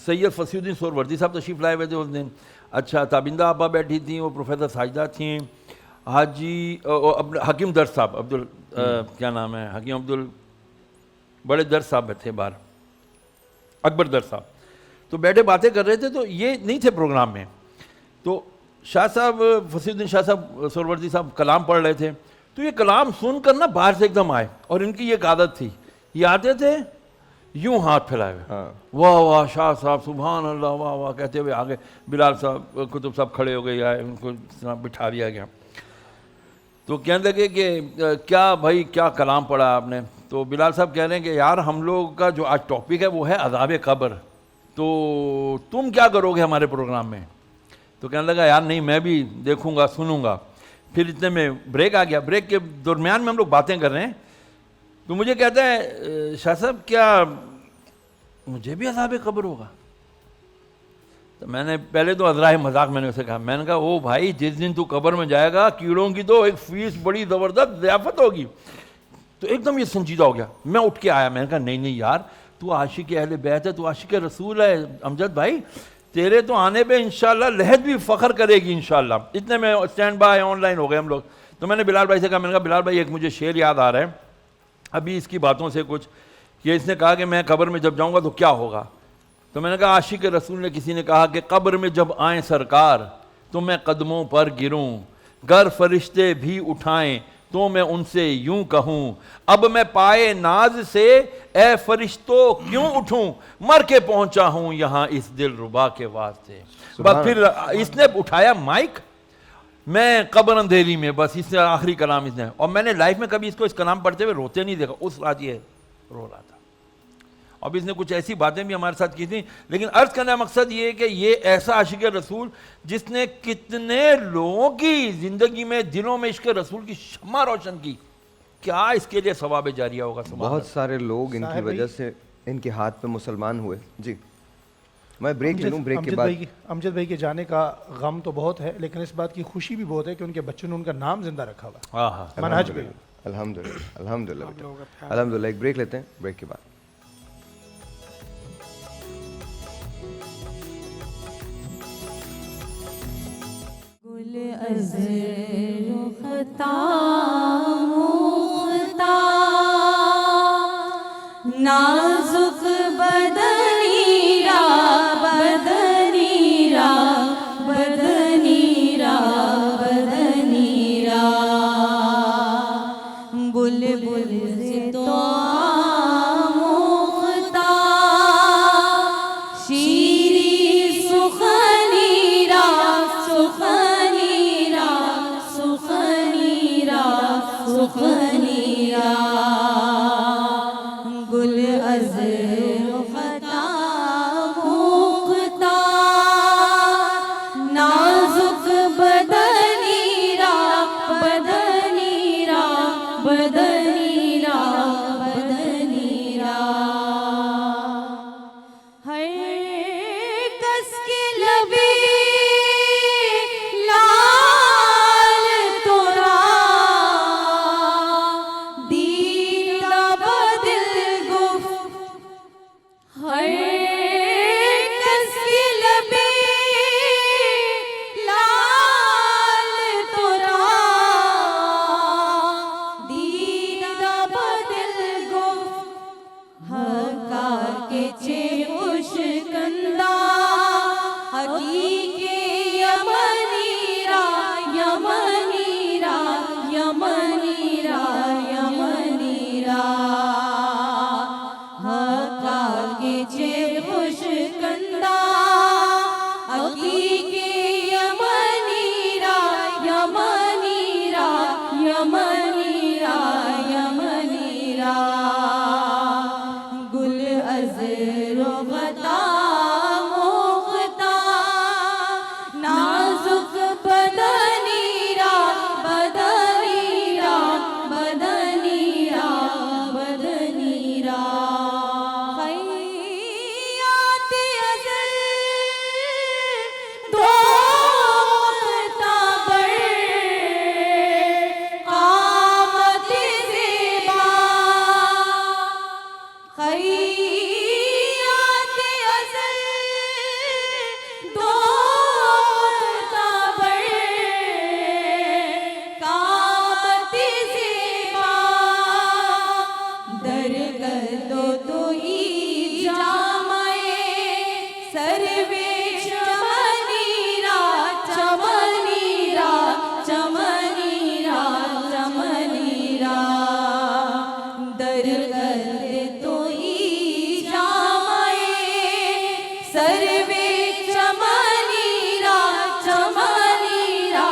[SPEAKER 5] سید فصیح الدین سہروردی صاحب تشریف لائے ہوئے تھے اس دن. اچھا تابندہ آپا بیٹھی تھیں, وہ پروفیسر ساجدہ تھیں, حاجی حکیم درس صاحب, کیا نام ہے, حکیم بڑے درس صاحب تھے باہر, اکبر درس صاحب. تو بیٹھے باتیں کر رہے تھے, تو یہ نہیں تھے پروگرام میں. تو شاہ صاحب, فصیح الدین شاہ صاحب سہروردی صاحب کلام پڑھ رہے تھے. تو یہ کلام سن کر نا باہر سے ایک دم آئے, اور ان کی یہ ایک عادت تھی, یہ آتے تھے یوں ہاتھ پھیلائے ہوئے, واہ واہ شاہ صاحب سبحان اللہ واہ واہ کہتے ہوئے آگے. بلال صاحب قطب صاحب کھڑے ہو گئے, آئے, ان کو بٹھا دیا گیا. تو کہنے لگے کہ کیا بھائی کیا کلام پڑھا آپ نے؟ تو بلال صاحب کہہ رہے ہیں کہ یار ہم لوگ کا جو آج ٹاپک ہے وہ ہے عذاب قبر, تو تم کیا کرو گے ہمارے پروگرام میں؟ تو کہنے لگا یار نہیں میں بھی دیکھوں گا سنوں گا. پھر اتنے میں بریک آ گیا, بریک کے درمیان میں ہم لوگ باتیں کر رہے ہیں. تو مجھے کہتا ہے شاہ صاحب کیا مجھے بھی عذاب قبر ہوگا؟ تو میں نے پہلے تو عذرائے مذاق میں نے اسے کہا, میں نے کہا او بھائی جس دن تو قبر میں جائے گا کیڑوں کی تو ایک فیس بڑی زبردست ضیافت ہوگی. تو ایک دم یہ سنجیدہ ہو گیا. میں اٹھ کے آیا, میں نے کہا نہیں یار تو عاشق اہل بیت ہے, تو عاشق رسول ہے امجد بھائی, تیرے تو آنے پہ انشاءاللہ لہد بھی فخر کرے گی انشاءاللہ. اتنے میں اسٹینڈ بائی آن لائن ہو گئے ہم لوگ. تو میں نے بلال بھائی سے کہا, میں نے کہا بلال بھائی ایک مجھے شعر یاد آ رہا ہے ابھی اس کی باتوں سے کچھ, کہ اس نے کہا کہ میں قبر میں جب جاؤں گا تو کیا ہوگا. تو میں نے کہا عاشق رسول نے کسی نے کہا کہ قبر میں جب آئیں سرکار تو میں قدموں پر گروں, گر فرشتے بھی اٹھائیں تو میں ان سے یوں کہوں اب میں پائے ناز سے اے فرشتوں کیوں اٹھوں مر کے پہنچا ہوں یہاں اس دل ربا کے واسطے. بس پھر اس نے اٹھایا مائک, میں قبر اندھیری میں, بس اس سے آخری کلام اس نے, اور میں نے لائف میں کبھی اس کو اس کلام پڑھتے ہوئے روتے نہیں دیکھا, اس رات یہ رو رہا تھا. اب اس نے کچھ ایسی باتیں بھی ہمارے ساتھ کی تھیں, لیکن عرض کرنے کا مقصد یہ ہے کہ یہ ایسا عاشق رسول جس نے کتنے لوگوں کی زندگی میں دلوں میں عشق رسول کی شمع روشن کی, کیا اس کے لیے ثواب جاریہ ہوگا.
[SPEAKER 2] بہت سارے لوگ ان کی وجہ سے ان کے ہاتھ پہ مسلمان ہوئے. جی میں بریک لے لوں, بریک کے بعد.
[SPEAKER 6] امجد بھائی کے جانے کا غم تو بہت ہے, لیکن اس بات کی خوشی بھی بہت ہے کہ ان کے بچوں نے ان کا نام زندہ رکھا ہوا ہے. منہج پہ
[SPEAKER 2] الحمدللہ الحمدللہ الحمدللہ. ایک بریک لیتے ہیں, بریک کے بعد.
[SPEAKER 7] گل ازر رختا مختا نازک بدنی را بدنی را بدنی را بدنی را بلبل سے تو مختا شیری سخنی را سخنی را سخنی را سخنی را گل ازر خطا مختا نازک بدنی را بدنی را بدنی را بدنی را ہر کس کے لبے لال تورا دیدہ بدل گفت ہر کس کے لبے لال تورا دیدہ بدل گفت حقا کے چے خوش کندہ حقیقی یمنی را یمنی را یمنی را یمنی را حقا کے چے خوش کندہ حقیقی یمنی را یمنی را یمنی را یمنی را گل ازر غطا مختا نازک بدنی را بدنی را بدنی را بدنی را خیات ازل دوختا بر قامت زیبا خیات ازل دوختا بر قامت زیبا درگہ تو ہی جامعے سروے چمنی را چمنی را چمنی را چمنی را درگہ تو ہی جامعے سروے چمنی را چمنی را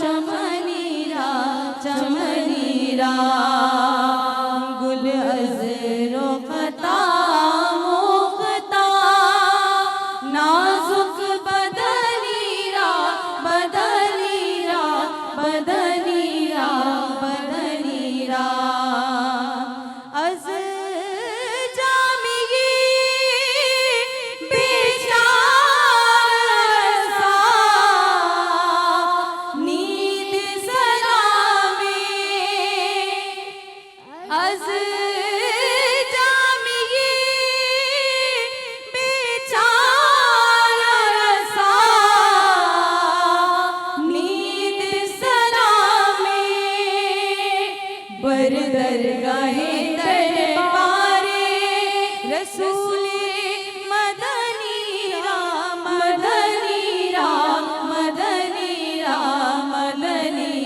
[SPEAKER 7] چمنی را چمنی را گل ازر خطا مختا نازک بدنی را بدنی را بدنی را بدنی را از جامی بیچار سا نیند سلامی از جامی بیچار سا نیند سلامی بر درگاہ دربار رسول مدنی را مدنی را مدنی را مدنی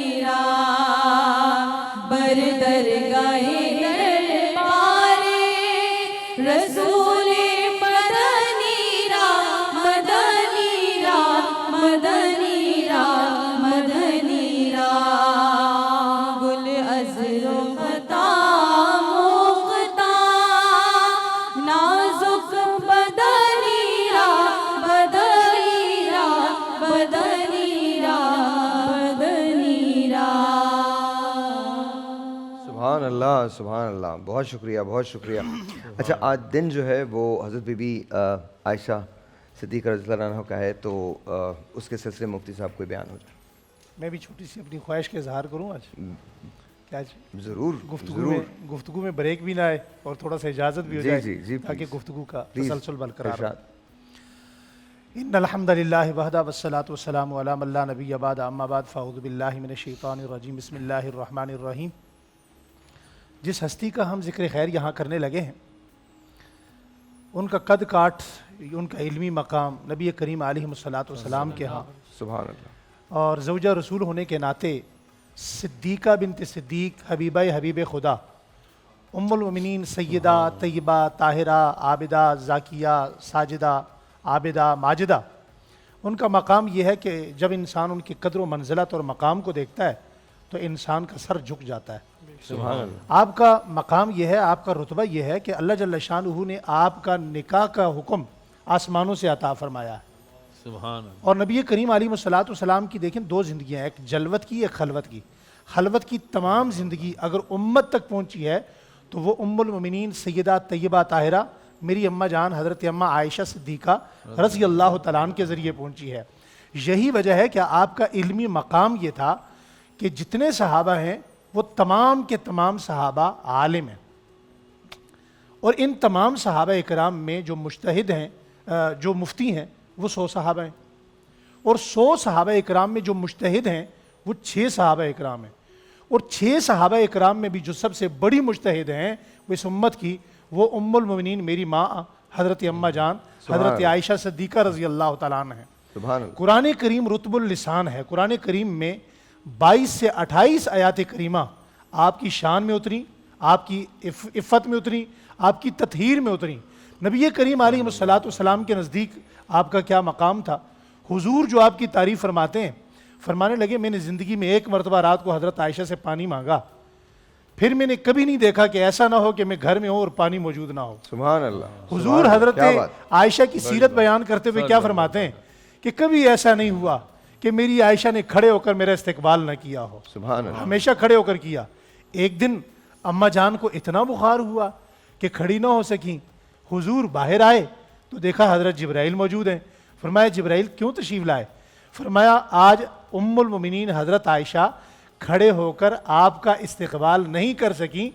[SPEAKER 2] سبحان اللہ سبحان اللہ, بہت شکریہ بہت شکریہ. اچھا آج دن جو ہے وہ حضرت بی بی عائشہ صدیقہ رضی اللہ عنہ کا ہے, تو اس کے سلسلے میں مفتی صاحب کوئی بیان ہو جائے.
[SPEAKER 6] میں بھی چھوٹی سی اپنی خواہش کا اظہار کروں آج, کہ آج
[SPEAKER 2] ضرور
[SPEAKER 6] گفتگو میں بریک بھی نہ آئے اور تھوڑا سا اجازت بھی ہو جائے,
[SPEAKER 2] جی
[SPEAKER 6] تاکہ گفتگو کا
[SPEAKER 2] Please.
[SPEAKER 6] تسلسل برقرار رہے.
[SPEAKER 2] ارشاد.
[SPEAKER 6] ان الحمد للہ وحدہ والصلاۃ والسلام علی من لا نبی بعد, اما بعد فاعوذ باللہ من الشیطان الرجیم, بسم اللہ الرحمن الرحیم. جس ہستی کا ہم ذکر خیر یہاں کرنے لگے ہیں, ان کا قد کاٹ, ان کا علمی مقام نبی کریم علیہ الصلاۃ والسلام کے ہاں,
[SPEAKER 2] سبحان اللہ,
[SPEAKER 6] اور زوجہ رسول ہونے کے ناطے صدیقہ بنت صدیق, حبیبہ حبیب خدا, ام المؤمنین, سیدہ طیبہ طاہرہ عابدہ ذاکیہ ساجدہ عابدہ ماجدہ, ان کا مقام یہ ہے کہ جب انسان ان کی قدر و منزلت اور مقام کو دیکھتا ہے تو انسان کا سر جھک جاتا ہے.
[SPEAKER 2] سبحان اللہ.
[SPEAKER 6] آپ کا مقام یہ ہے, آپ کا رتبہ یہ ہے کہ اللہ جل شانہ نے آپ کا نکاح کا حکم آسمانوں سے عطا فرمایا ہے.
[SPEAKER 5] سبحان اللہ.
[SPEAKER 6] اور نبی کریم علیہ الصلاۃ والسلام کی دیکھیں دو زندگیاں, ایک جلوت کی ایک خلوت کی. خلوت کی تمام زندگی اگر امت تک پہنچی ہے تو وہ ام المؤمنین سیدہ طیبہ طاہرہ میری اماں جان حضرت اماں عائشہ صدیقہ رضی اللہ تعالیٰ عنہ کے ذریعے پہنچی ہے. یہی وجہ ہے کہ آپ کا علمی مقام یہ تھا کہ جتنے صحابہ ہیں وہ تمام کے تمام صحابہ عالم ہیں, اور ان تمام صحابہ اکرام میں جو مجتہد ہیں, جو مفتی ہیں, وہ 100 صحابہ ہیں, اور 100 صحابہ اکرام میں جو مجتہد ہیں وہ 6 صحابہ اکرام ہیں, اور 6 صحابہ اکرام میں بھی جو سب سے بڑی مجتہد ہیں وہ اس امت کی, وہ ام المؤمنین میری ماں حضرت اماں جان حضرت عائشہ صدیقہ رضی اللہ تعالیٰ عنہ ہیں.
[SPEAKER 2] سبحان اللہ.
[SPEAKER 6] قرآن کریم رتب اللسان ہے. قرآن کریم میں 22 سے 28 آیات کریمہ آپ کی شان میں اتری, آپ کی عفت میں اتری, آپ کی تطہیر میں اتری. نبی کریم علیہ الصلاۃ والسلام کے نزدیک آپ کا کیا مقام تھا. حضور جو آپ کی تعریف فرماتے ہیں, فرمانے لگے میں نے زندگی میں ایک مرتبہ رات کو حضرت عائشہ سے پانی مانگا, پھر میں نے کبھی نہیں دیکھا کہ ایسا نہ ہو کہ میں گھر میں ہوں اور پانی موجود نہ ہو.
[SPEAKER 2] سبحان اللہ.
[SPEAKER 6] حضور حضرت عائشہ کی سیرت بیان کرتے ہوئے کیا فرماتے ہیں کہ کبھی ایسا نہیں ہوا کہ میری عائشہ نے کھڑے ہو کر میرا استقبال نہ کیا ہو,
[SPEAKER 2] سبحان اللہ.
[SPEAKER 6] ہمیشہ کھڑے ہو کر کیا. ایک دن اماں جان کو اتنا بخار ہوا کہ کھڑی نہ ہو سکیں. حضور باہر آئے تو دیکھا حضرت جبرائیل موجود ہیں. فرمایا جبرائیل کیوں تشریف لائے؟ فرمایا آج ام المؤمنین حضرت عائشہ کھڑے ہو کر آپ کا استقبال نہیں کر سکیں,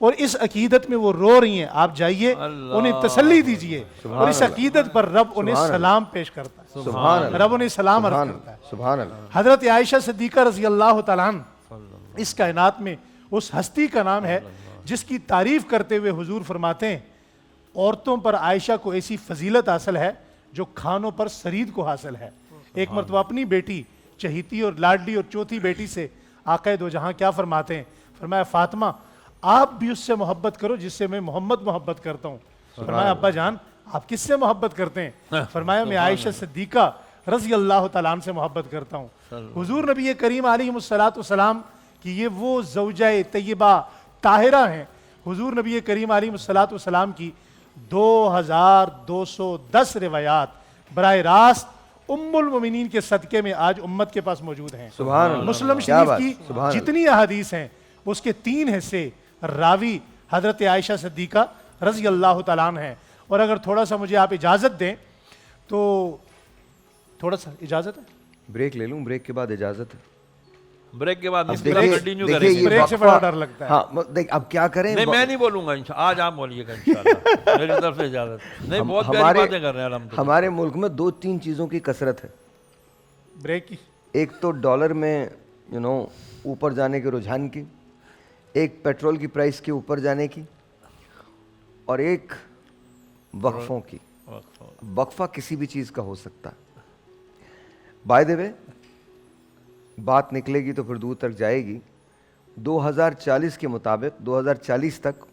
[SPEAKER 6] اور اس عقیدت میں وہ رو رہی ہیں, آپ جائیے انہیں تسلی دیجئے, اور اس عقیدت پر رب انہیں سلام پیش کرتا ہے.
[SPEAKER 2] سبحان اللہ.
[SPEAKER 6] رب انہیں سلام عرض کرتا ہے.
[SPEAKER 2] سبحان اللہ.
[SPEAKER 6] حضرت عائشہ صدیقہ رضی اللہ تعالیٰ عنہ اس کائنات میں اس ہستی کا نام ہے جس کی تعریف کرتے ہوئے حضور فرماتے ہیں عورتوں پر عائشہ کو ایسی فضیلت حاصل ہے جو کھانوں پر سرید کو حاصل ہے. ایک مرتبہ اپنی بیٹی چہیتی اور لاڈلی اور چوتھی بیٹی سے آقا دو جہاں کیا فرماتے ہیں, فرمایا فاطمہ آپ بھی اس سے محبت کرو جس سے میں محمد محبت کرتا ہوں. فرمایا ابا جان آپ کس سے محبت کرتے ہیں؟ فرمایا میں عائشہ صدیقہ رضی اللہ تعالیٰ عنہ سے محبت کرتا ہوں. حضور نبی کریم علیہ الصلاۃ والسلام کی یہ وہ زوجہ طیبہ طاہرہ ہیں. حضور نبی کریم علیہ الصلاۃ والسلام کی 2210 روایات براہ راست ام المؤمنین کے صدقے میں آج امت کے پاس موجود ہیں.
[SPEAKER 2] سبحان اللہ.
[SPEAKER 6] مسلم شریف کی جتنی احادیث ہیں اس کے 3 حصے راوی حضرت عائشہ صدیقہ رضی اللہ تعالیٰ عنہ ہیں. اور اگر تھوڑا سا مجھے آپ اجازت دیں تو تھوڑا سا اجازت ہے,
[SPEAKER 2] بریک لے لوں, بریک کے بعد اجازت ہے.
[SPEAKER 5] بریک کے بعد
[SPEAKER 2] کنٹینیو
[SPEAKER 5] کریں گے.
[SPEAKER 6] بریک سے بڑا ڈر لگتا ہے.
[SPEAKER 2] ہاں دیکھ اب کیا کریں.
[SPEAKER 5] نہیں میں نہیں بولوں گا انشاءاللہ, آج آپ بولیے گا انشاءاللہ, میری طرف سے اجازت. نہیں بہت پیاری باتیں کر رہے ہیں الحمدللہ.
[SPEAKER 2] ہمارے ملک میں 2-3 چیزوں کی کثرت ہے.
[SPEAKER 6] بریک کی
[SPEAKER 2] ایک تو ڈالر میں اوپر جانے کے رجحان کی, ایک پیٹرول کی پرائس کے اوپر جانے کی, اور ایک وقفوں کی. وقفہ کسی بھی چیز کا ہو سکتا ہے. بائی دی وے بات نکلے گی تو پھر دور تک جائے گی. 2040 کے مطابق 2040 تک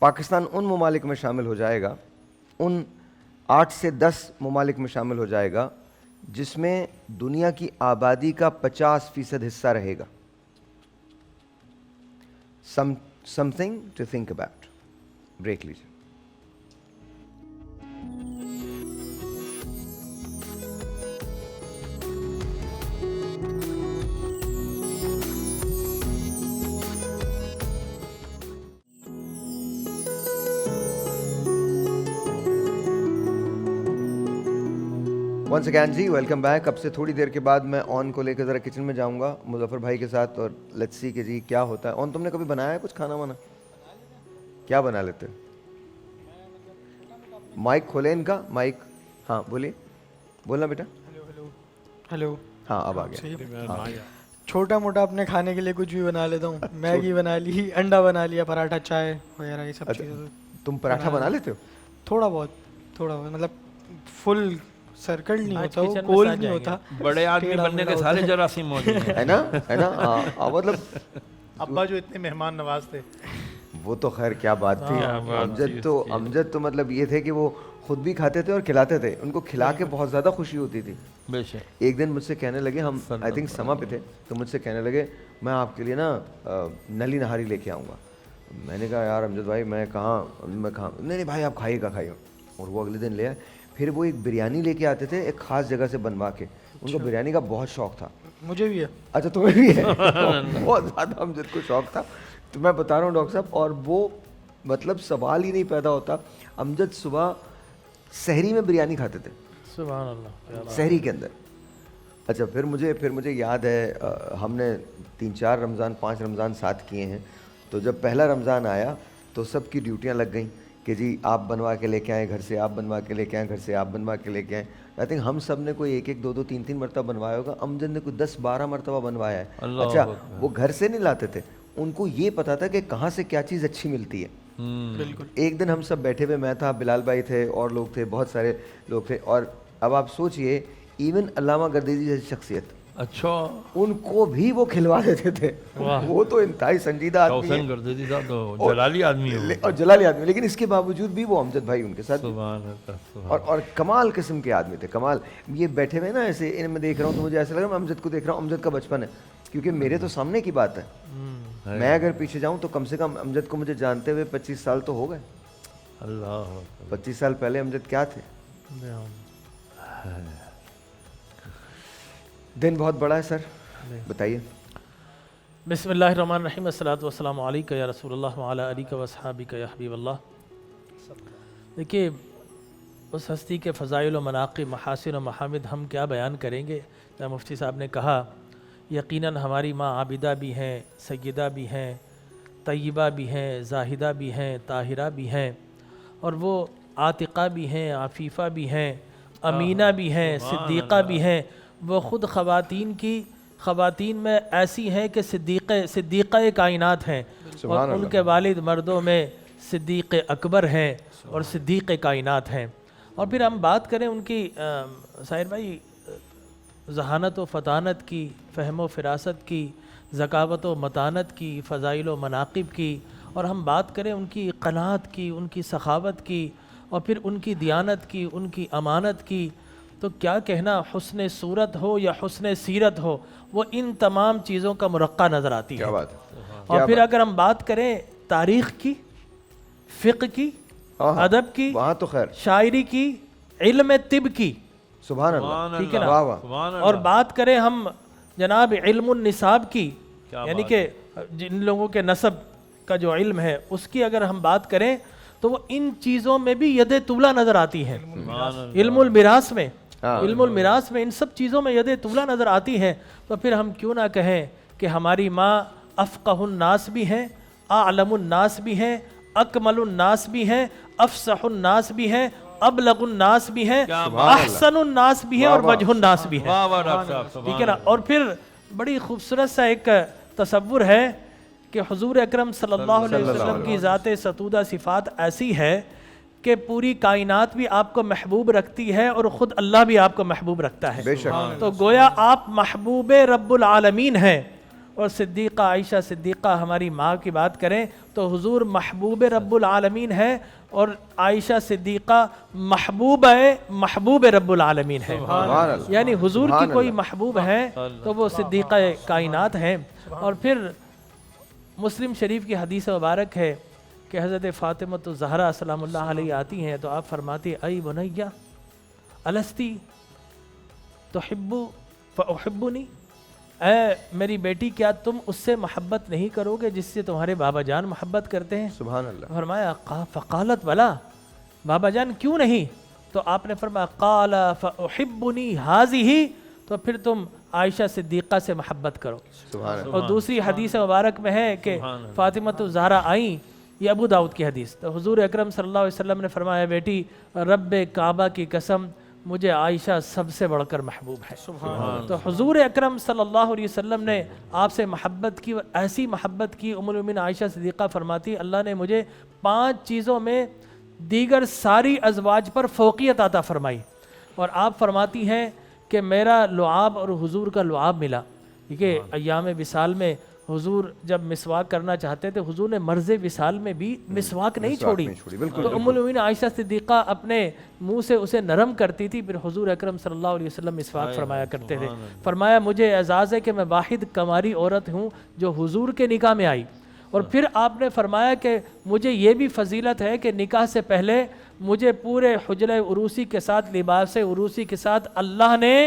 [SPEAKER 2] پاکستان ان ممالک میں شامل ہو جائے گا, ان 8 سے 10 ممالک میں شامل ہو جائے گا جس میں دنیا کی آبادی کا 50% حصہ رہے گا. something to think about. Break لیجیے. ونس اگین جی ویلکم بیک. اب سے تھوڑی دیر کے بعد میں آن کو لے کے ذرا کچن میں جاؤں گا مظفر بھائی کے ساتھ, اور لیٹس سی کہ جی کیا ہوتا ہے. آن تم نے کبھی بنایا ہے کچھ کھانا وانا؟ کیا بنا لیتے؟ مائک کھولے ان کا, مائک. ہاں بولیے, بولنا بیٹا.
[SPEAKER 3] ہیلو.
[SPEAKER 2] ہاں اب آ گیا.
[SPEAKER 3] چھوٹا موٹا اپنے کھانے کے لیے کچھ بھی بنا لیتا ہوں. میگی بنا لی, انڈا بنا لیا, پراٹھا, چائے وغیرہ یہ سب چیزیں.
[SPEAKER 2] تم پراٹھا بنا لیتے ہو؟
[SPEAKER 3] تھوڑا بہت مطلب فل سرکل نہیں ہوتا, وہ گول نہیں ہوتا.
[SPEAKER 5] بڑے آدمی بننے کے سارے جراثیم موجود ہیں,
[SPEAKER 2] ہے نا, ہے نا. ہاں مطلب
[SPEAKER 6] ابا جو اتنے مہمان نواز تھے,
[SPEAKER 2] وہ تو خیر کیا بات تھی. امجد تو مطلب یہ تھے کہ وہ خود بھی کھاتے تھے اور کھلاتے تھے. ان کو کھلا کے بہت زیادہ خوشی ہوتی تھی.
[SPEAKER 5] بے شک.
[SPEAKER 2] ایک دن مجھ سے کہنے لگے, ہم آئی تھنک سما پہ تھے, تو مجھ سے کہنے لگے میں آپ کے لیے نا نلی نہاری لے کے آؤں گا. میں نے کہا یار امجد بھائی میں کہاں, نہیں بھائی آپ کھائیے گا. اور وہ اگلے دن لے آئے. پھر وہ ایک بریانی لے کے آتے تھے ایک خاص جگہ سے بنوا کے. ان کو بریانی کا بہت شوق تھا.
[SPEAKER 3] مجھے بھی ہے.
[SPEAKER 2] اچھا تمہیں بھی ہے؟ بہت زیادہ امجد کو شوق تھا. تو میں بتا رہا ہوں ڈاکٹر صاحب, اور وہ مطلب سوال ہی نہیں پیدا ہوتا. امجد صبح سحری میں بریانی کھاتے تھے.
[SPEAKER 6] سبحان اللہ,
[SPEAKER 2] سحری کے اندر. اچھا پھر مجھے یاد ہے ہم نے 3-4 رمضان 5 رمضان ساتھ کیے ہیں. تو جب پہلا رمضان آیا تو سب کی ڈیوٹیاں لگ گئیں کہ جی آپ بنوا کے لے کے آئیں گھر سے, آپ بنوا کے لے کے آئیں گھر سے, آپ بنوا کے لے کے آئیں. آئی تھنک ہم سب نے کوئی 1-1 2-2 3-3 مرتبہ بنوایا ہوگا. امجد نے کوئی 10-12 مرتبہ بنوایا ہے. اچھا وہ گھر سے نہیں لاتے تھے, ان کو یہ پتا تھا کہ کہاں سے کیا چیز اچھی ملتی ہے.
[SPEAKER 3] بالکل.
[SPEAKER 2] ایک دن ہم سب بیٹھے ہوئے, میں تھا, بلال بھائی تھے, اور لوگ تھے, بہت سارے لوگ تھے. اور اب آپ سوچئے ایون علامہ گردیزی جیسی شخصیت,
[SPEAKER 5] اچھا
[SPEAKER 2] ان کو بھی وہ کھلوا دیتے تھے. وہ تو انتہائی سنجیدہ آدمی
[SPEAKER 5] حسین گردیزی صاحب تو جلالی آدمی ہے,
[SPEAKER 2] اور جلالی آدمی, لیکن اس کے باوجود بھی وہ امجد بھائی ان کے ساتھ اور کمال قسم کے آدمی تھے. کمال. یہ بیٹھے ہوئے نا ایسے, میں دیکھ رہا ہوں تو مجھے ایسا لگ رہا ہے میں امجد کو دیکھ رہا ہوں. امجد کا بچپن ہے, کیونکہ میرے تو سامنے کی بات ہے. میں اگر پیچھے جاؤں تو کم سے کم امجد کو مجھے جانتے ہوئے 25 سال تو ہو گئے.
[SPEAKER 5] اللہ
[SPEAKER 2] 25 سال پہلے امجد کیا تھے. دن بہت بڑا ہے سر, بتائیے.
[SPEAKER 8] بسم اللہ الرحمن الرحیم. الصلاۃ والسلام علیکہ یا رسول اللہ وعلی آلہ واصحابہ یا حبیب اللہ. دیکھیے اس ہستی کے فضائل و مناقب, محاسن و محامد ہم کیا بیان کریں گے. جب مفتی صاحب نے کہا یقیناً ہماری ماں عابدہ بھی ہیں, سیدہ بھی ہیں, طیبہ بھی ہیں, زاہدہ بھی ہیں, طاہرہ بھی ہیں, اور وہ عاتقہ بھی ہیں, عفیفہ بھی ہیں, امینہ بھی ہیں, صدیقہ بھی ہیں. وہ خود خواتین میں ایسی ہیں کہ صدیقہ کائنات ہیں, اور ان کے والد مردوں میں صدیق اکبر ہیں اور صدیق کائنات ہیں. اور پھر ہم بات کریں ان کی ظاہر بھائی ذہانت و فطانت کی, فہم و فراست کی, ذکاوت و متانت کی, فضائل و مناقب کی, اور ہم بات کریں ان کی قناعت کی, ان کی سخاوت کی, اور پھر ان کی دیانت کی, ان کی امانت کی, تو کیا کہنا. حسن صورت ہو یا حسن سیرت ہو, وہ ان تمام چیزوں کا مرقع نظر آتی ہے. اور پھر اگر ہم بات کریں تاریخ کی, فقہ کی, ادب کی,
[SPEAKER 2] تو خیر
[SPEAKER 8] شاعری کی, علم طب کی,
[SPEAKER 2] سبحان اللہ,
[SPEAKER 8] ٹھیک ہے نا, اور بات کریں ہم جناب علم النساب کی, یعنی کہ جن لوگوں کے نسب کا جو علم ہے اس کی اگر ہم بات کریں تو وہ ان چیزوں میں بھی ید طولہ نظر آتی ہے. علم المیراث میں ان سب چیزوں میں ید طولہ نظر آتی ہیں. تو پھر ہم کیوں نہ کہیں کہ ہماری ماں افقہ الناس بھی ہیں, اعلم الناس بھی ہیں, اکمل الناس بھی ہیں, افصح الناس بھی ہیں, ابلغ الناس بھی ہیں, احسن الناس بھی ہیں, اور وجہ الناس بھی ہیں. ٹھیک ہے نا. اور پھر بڑی خوبصورت سا ایک تصور ہے کہ حضور اکرم صلی اللہ علیہ وسلم کی ذات ستودہ صفات ایسی ہے کہ پوری کائنات بھی آپ کو محبوب رکھتی ہے اور خود اللہ بھی آپ کو محبوب رکھتا ہے. تو گویا آپ محبوب رب العالمین ہیں. اور صدیقہ عائشہ صدیقہ ہماری ماں کی بات کریں تو حضور محبوب رب العالمین ہے, اور عائشہ صدیقہ محبوب رب العالمین ہے. یعنی حضور کی کوئی محبوب ہے تو وہ صدیقہ کائنات ہیں. اور پھر مسلم شریف کی حدیث مبارک ہے کہ حضرت فاطمہ الزہرا سلام اللہ علیہ آتی ہیں تو آپ فرماتے ہیں ای بنیہ الستی تحب فاحبنی, اے میری بیٹی کیا تم اس سے محبت نہیں کرو گے جس سے تمہارے بابا جان محبت کرتے ہیں.
[SPEAKER 2] سبحان اللہ.
[SPEAKER 8] فرمایا فقالت بلا, بابا جان کیوں نہیں. تو آپ نے فرمایا قال فاحبنی هذه، تو پھر تم عائشہ صدیقہ سے محبت کرو. اور دوسری حدیث مبارک میں ہے کہ فاطمۃ الزہرا آئیں، یہ ابو داؤد کی حدیث، تو حضور اکرم صلی اللہ علیہ وسلم نے فرمایا بیٹی رب کعبہ کی قسم مجھے عائشہ سب سے بڑھ کر محبوب ہے. تو حضور اکرم صلی اللہ علیہ وسلم نے آپ سے محبت کی، ایسی محبت کی. ام المؤمنین عائشہ صدیقہ فرماتی اللہ نے مجھے 5 چیزوں میں دیگر ساری ازواج پر فوقیت عطا فرمائی. اور آپ فرماتی ہیں کہ میرا لعاب اور حضور کا لعاب ملا. دیکھیے ایام وصال میں حضور جب مسواک کرنا چاہتے تھے، حضور نے مرض وصال میں بھی مسواک نہیں چھوڑی. تو ام المؤمنین عائشہ صدیقہ اپنے منہ سے اسے نرم کرتی تھی، پھر حضور اکرم صلی اللہ علیہ وسلم مسواک فرمایا کرتے تھے. فرمایا مجھے اعزاز ہے کہ میں واحد کماری عورت ہوں جو حضور کے نکاح میں آئی. اور پھر آپ نے فرمایا کہ مجھے یہ بھی فضیلت ہے کہ نکاح سے پہلے مجھے پورے حجرہ عروسی کے ساتھ، لباس عروسی کے ساتھ اللہ نے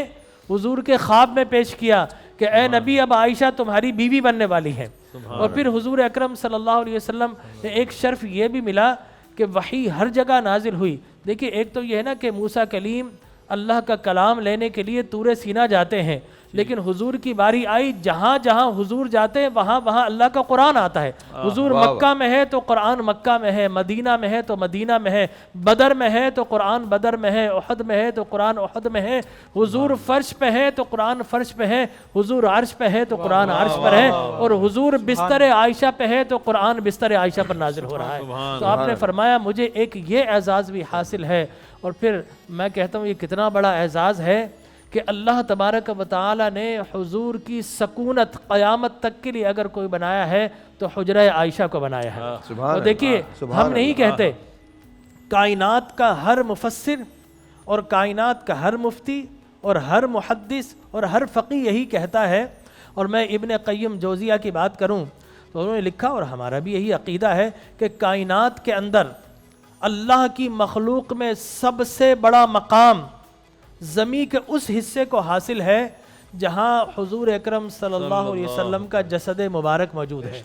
[SPEAKER 8] حضور کے خواب میں پیش کیا کہ اے نبی اب عائشہ تمہاری بیوی بننے والی ہے. اور پھر حضور اکرم صلی اللہ علیہ وسلم نے ایک شرف یہ بھی ملا کہ وحی ہر جگہ نازل ہوئی. دیکھیے ایک تو یہ ہے نا کہ موسیٰ کلیم اللہ کا کلام لینے کے لیے طور سینا جاتے ہیں، لیکن حضور کی باری آئی جہاں جہاں حضور جاتے ہیں وہاں وہاں اللہ کا قرآن آتا ہے. حضور مکہ میں ہے تو قرآن مکہ میں ہے، مدینہ میں ہے تو مدینہ میں ہے، بدر میں ہے تو قرآن بدر میں ہے، احد میں ہے تو قرآن احد میں ہے، حضور فرش پہ ہے تو قرآن فرش پہ ہے، حضور عرش پہ ہے تو قرآن عرش پر ہے، اور حضور بستر عائشہ پہ ہے تو قرآن بستر عائشہ پر نازل ہو رہا ہے. تو آپ نے فرمایا مجھے ایک یہ اعزاز بھی حاصل ہے. اور پھر میں کہتا ہوں یہ کتنا بڑا اعزاز ہے کہ اللہ تبارک و تعالی نے حضور کی سکونت قیامت تک کے لیے اگر کوئی بنایا ہے تو حجرہ عائشہ کو بنایا ہے. اور دیکھیے ہم نہیں کہتے، کائنات کا ہر مفسر اور کائنات کا ہر مفتی اور ہر محدث اور ہر فقی یہی کہتا ہے. اور میں ابن قیم جوزیہ کی بات کروں تو انہوں نے لکھا، اور ہمارا بھی یہی عقیدہ ہے، کہ کائنات کے اندر اللہ کی مخلوق میں سب سے بڑا مقام زمین کے اس حصے کو حاصل ہے جہاں حضور اکرم صلی اللہ علیہ وسلم کا جسد مبارک موجود ہے.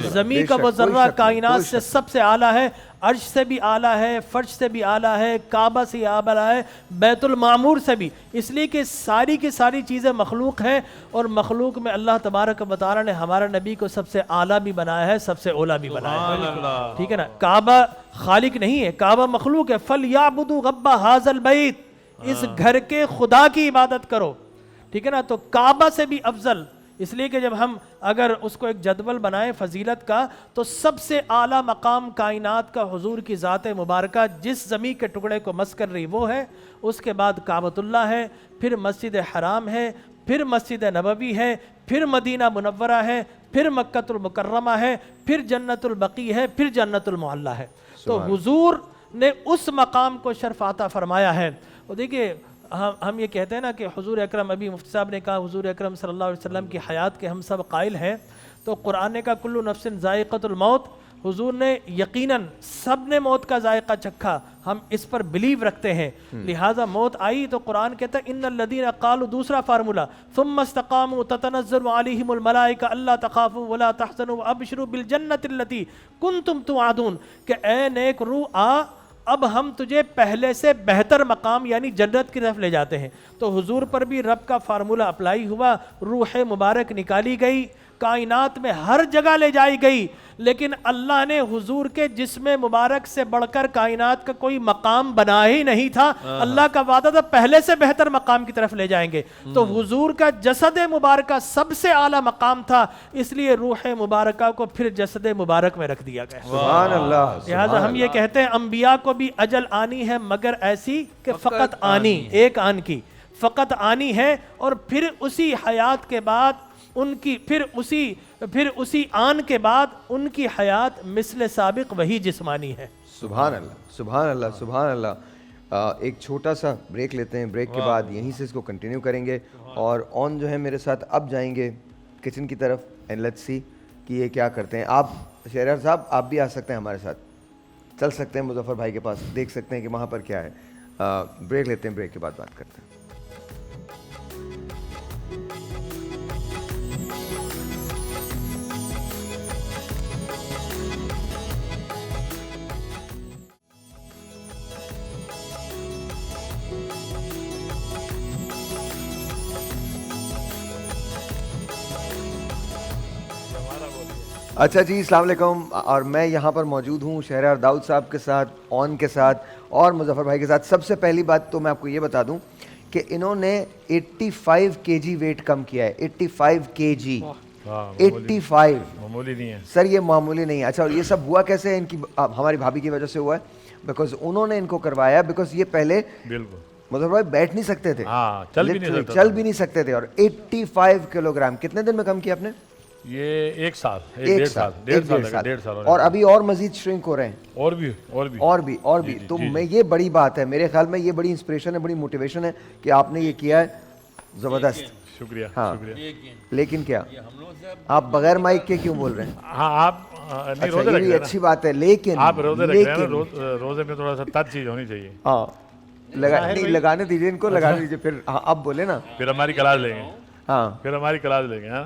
[SPEAKER 8] زمین کا وہ ذرہ کائنات سے سب سے اعلیٰ ہے، عرش سے بھی اعلیٰ ہے، فرش سے بھی اعلیٰ ہے، کعبہ سے اعلیٰ ہے، بیت المعمور سے بھی. اس لیے کہ ساری کی ساری چیزیں مخلوق ہیں، اور مخلوق میں اللہ تبارک و تعالی نے ہمارا نبی کو سب سے اعلیٰ بھی بنایا ہے، سب سے اولیٰ بھی بنایا ہے. ٹھیک ہے نا. کعبہ خالق نہیں ہے، کعبہ مخلوق ہے. فَلْيَعْبُدُوا رَبَّ هَذَا الْبَيْتِ، اس گھر کے خدا کی عبادت کرو. ٹھیک ہے نا. تو کعبہ سے بھی افضل، اس لیے کہ جب ہم اگر اس کو ایک جدول بنائیں فضیلت کا، تو سب سے اعلیٰ مقام کائنات کا حضور کی ذات مبارکہ جس زمین کے ٹکڑے کو مس کر رہی وہ ہے. اس کے بعد کعبۃ اللہ ہے، پھر مسجد حرام ہے، پھر مسجد نبوی ہے، پھر مدینہ منورہ ہے، پھر مکۃ المکرمہ ہے، پھر جنت البقیع ہے، پھر جنت المعلی ہے. تو حضور نے اس مقام کو شرف عطا فرمایا ہے. اور دیکھیے ہم یہ کہتے ہیں نا کہ حضور اکرم، ابھی مفتی صاحب نے کہا حضور اکرم صلی اللہ علیہ وسلم کی حیات کے ہم سب قائل ہیں، تو قرآن نے کہا کل نفس ذائقۃ الموت. حضور نے یقیناً سب نے موت کا ذائقہ چکھا، ہم اس پر بلیو رکھتے ہیں، لہٰذا موت آئی تو قرآن کہتا ہے ان الذین قالوا، دوسرا فارمولا، ثم استقاموا تتنزل علیہم الملائکہ الا تخافوا ولا تحزنوا وابشروا بالجنۃ التی کنتم توعدون، کہ اے نیک روح آ، اب ہم تجھے پہلے سے بہتر مقام یعنی جنت کی طرف لے جاتے ہیں. تو حضور پر بھی رب کا فارمولہ اپلائی ہوا، روح مبارک نکالی گئی، کائنات میں ہر جگہ لے جائی گئی، لیکن اللہ نے حضور کے جسم مبارک سے بڑھ کر کائنات کا کوئی مقام بنا ہی نہیں تھا. اللہ کا وعدہ تھا پہلے سے بہتر مقام کی طرف لے جائیں گے. تو حضور کا جسد مبارکہ سب سے اعلیٰ مقام تھا، اس لیے روح مبارکہ کو پھر جسد مبارک میں رکھ دیا گیا.
[SPEAKER 2] سبحان اللہ.
[SPEAKER 8] لہٰذا ہم یہ کہتے ہیں انبیاء کو بھی اجل آنی ہے، مگر ایسی کہ فقط آنی، ایک آن کی فقط آنی ہے، اور پھر اسی حیات کے بعد ان کی پھر اسی آن کے بعد ان کی حیات مثل سابق وہی جسمانی ہے.
[SPEAKER 2] سبحان اللہ، سبحان اللہ، سبحان اللہ. ایک چھوٹا سا بریک لیتے ہیں، بریک کے بعد یہیں سے اس کو کنٹینیو کریں گے. اور آن جو ہے میرے ساتھ اب جائیں گے کچن کی طرف، اینڈ لیٹس سی کہ یہ کیا کرتے ہیں. آپ شہریار صاحب آپ بھی آ سکتے ہیں ہمارے ساتھ، چل سکتے ہیں مظفر بھائی کے پاس، دیکھ سکتے ہیں کہ وہاں پر کیا ہے. بریک لیتے ہیں، بریک کے بعد بات کرتے ہیں. اچھا جی، السلام علیکم. اور میں یہاں پر موجود ہوں شہریار داؤد صاحب کے ساتھ، اون کے ساتھ اور مظفر بھائی کے ساتھ. سب سے پہلی بات تو میں آپ کو یہ بتا دوں کہ انہوں نے 85 kg ویٹ کم کیا ہے. 85 kg 85
[SPEAKER 9] معمولی نہیں ہے
[SPEAKER 2] سر، یہ معمولی نہیں ہے. اچھا، اور یہ سب ہوا کیسے ہے؟ ان کی ہماری بھابھی کی وجہ سے ہوا ہے، بیکاز انہوں نے ان کو کروایا. بیکاز یہ پہلے
[SPEAKER 9] بالکل
[SPEAKER 2] مظفر بھائی بیٹھ نہیں سکتے تھے،
[SPEAKER 9] چل
[SPEAKER 2] بھی نہیں سکتے تھے. اور 85 کلوگرام کتنے دن میں کم کیا آپ نے؟
[SPEAKER 9] یہ ایک سال
[SPEAKER 2] اور ابھی اور مزید شرنک ہو رہے ہیں، اور بھی. تو میں یہ بڑی بات ہے میرے خیال میں، یہ بڑی انسپریشن ہے، بڑی موٹیویشن ہے کہ آپ نے یہ کیا ہے. زبردست،
[SPEAKER 9] شکریہ.
[SPEAKER 2] ہاں، لیکن کیا آپ بغیر مائک کے کیوں بول رہے ہیں؟
[SPEAKER 9] ہاں آپ
[SPEAKER 2] یہ بھی اچھی بات ہے، لیکن
[SPEAKER 9] آپ روزے رکھ رہے ہیں، روزے میں تھوڑا سا تر چیز ہونی چاہیے.
[SPEAKER 2] ہاں، لگانے دیجیے ان کو، لگانے دیجیے. پھر آپ بولے نا،
[SPEAKER 9] پھر ہماری کلاس لیں گے.
[SPEAKER 2] ہاں،
[SPEAKER 9] پھر ہماری کلاس لیں گے. ہاں،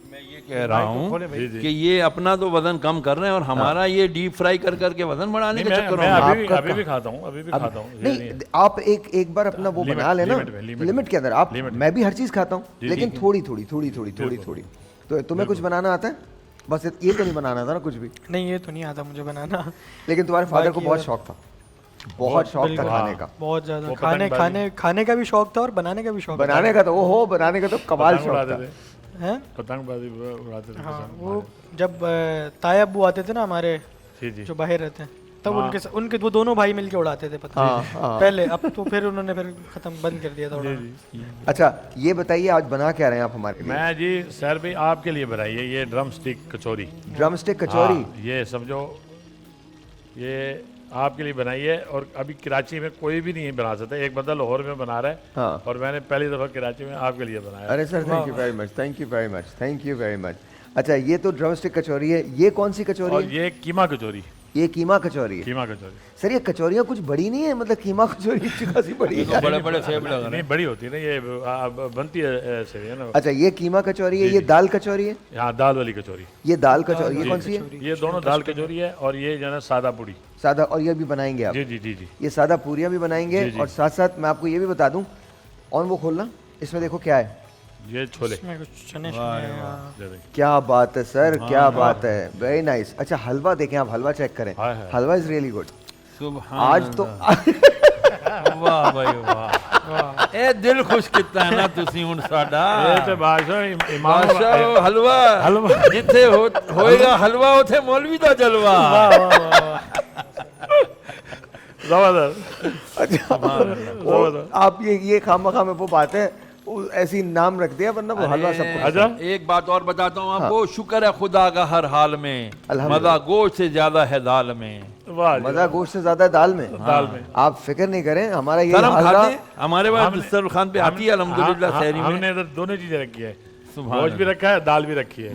[SPEAKER 5] میں یہ کہہ رہا ہوں کہ یہ اپنا تو وزن کم کر رہے ہیں اور ہمارا یہ ڈیپ فرائی کر کے وزن بڑھانے کے چکر
[SPEAKER 9] میں ابھی بھی کھاتا ہوں.
[SPEAKER 2] نہیں، آپ ایک بار اپنا وہ بنا لینا لمٹ کے اندر. آپ، میں بھی ہر چیز کھاتا ہوں لیکن تھوڑی. تو تمہیں کچھ بنانا آتا ہے؟ بس یہ تو نہیں بنانا تھا نا کچھ بھی؟
[SPEAKER 3] نہیں، یہ تو نہیں آتا مجھے بنانا.
[SPEAKER 2] لیکن تمہارے فادر کو بہت شوق تھا، بہت شوق تھا کھانے کا،
[SPEAKER 3] بہت زیادہ. کھانے کا بھی شوق تھا اور بنانے کا بھی شوق.
[SPEAKER 2] بنانے کا تو بنانے کا تو کمال شوق تھا.
[SPEAKER 9] پتنگ بازی اڑاتے تھے.
[SPEAKER 3] ہاں، وہ جب تایا ابو آتے تھے نا ہمارے جو باہر رہتے ہیں، تب ان کے وہ دونوں بھائی مل کے اڑاتے تھے پتنگ پہلے. اب تو پھر انہوں نے پھر ختم بند کر دیا تھا.
[SPEAKER 2] اچھا، یہ بتائیے آج بنا کیا رہے ہیں آپ ہمارے لیے؟
[SPEAKER 9] میں جی سر بھائی آپ کے لیے بنائی ہے یہ drumstick kachori.
[SPEAKER 2] Drumstick kachori?
[SPEAKER 9] یہ سمجھو یہ آپ کے لیے بنائی ہے. اور ابھی کراچی میں کوئی بھی نہیں بنا سکتا. ایک بندہ لاہور میں بنا رہا ہے اور میں نے پہلی دفعہ کراچی میں آپ کے لیے بنایا.
[SPEAKER 2] ارے سر، تھینک یو ویری مچ. اچھا، یہ تو ڈرم سٹک کچوری ہے. یہ کون سی کچوری ہے؟
[SPEAKER 9] اور یہ کیما کچوری.
[SPEAKER 2] یہ کیما کچوری ہے.
[SPEAKER 9] کیما کچوری
[SPEAKER 2] سر، یہ کچوریاں کچھ بڑی نہیں ہے؟ مطلب کیما کچوری اچھی خاصی بڑی ہے.
[SPEAKER 5] بڑے سیب لگ رہے ہیں.
[SPEAKER 9] نہیں، بڑی ہوتی ہے نا، یہ بنتی ہے ایسے نا.
[SPEAKER 2] اچھا، یہ کیما کچوری ہے. یہ دال کچوری ہے؟
[SPEAKER 9] ہاں، دال والی کچوری.
[SPEAKER 2] یہ دال کچوری یہ کون سی ہے؟
[SPEAKER 9] یہ دونوں دال کچوری ہے. اور یہ جو ہے نا سادہ پوڑی.
[SPEAKER 2] سادہ، اور یہ بھی بنائیں گے آپ؟
[SPEAKER 9] جی.
[SPEAKER 2] یہ سادہ پوریاں بھی بنائیں گے. اور ساتھ ساتھ میں آپ کو یہ بھی بتا دوں، اور وہ کھولنا، اس میں دیکھو کیا ہے.
[SPEAKER 9] یہ چھولے.
[SPEAKER 2] کیا بات ہے سر، کیا بات ہے، ویری نائس. اچھا، حلوہ دیکھیں آپ، حلوہ چیک کریں. حلوہ از ریئلی گڈ. آج تو
[SPEAKER 5] واہ بھائی واہ، اے دل خوش کیتا ہے نا تسی ہن ساڈا.
[SPEAKER 9] اے تے
[SPEAKER 5] بادشاہ حلوہ جتھے ہوئے گا حلوہ اوتھے مولوی دا جلوہ.
[SPEAKER 2] آپ یہ خامخواہ میں وہ بات ہے ایسی نام رکھ دیا، ورنہ وہ حلوہ سب کو.
[SPEAKER 5] ایک بات اور بتاتا ہوں آپ کو، شکر ہے خدا کا ہر حال میں، مزہ گوشت سے زیادہ ہے دال میں.
[SPEAKER 2] مزہ گوشت سے زیادہ دال میں. آپ فکر نہیں کریں، ہمارا یہ
[SPEAKER 5] ہمارے پاس دسترخوان پہ آتی ہے الحمدللہ سحری میں.
[SPEAKER 9] ہم نے دونوں چیزیں رکھی ہے، گوشت بھی رکھا ہے، دال بھی رکھی ہے.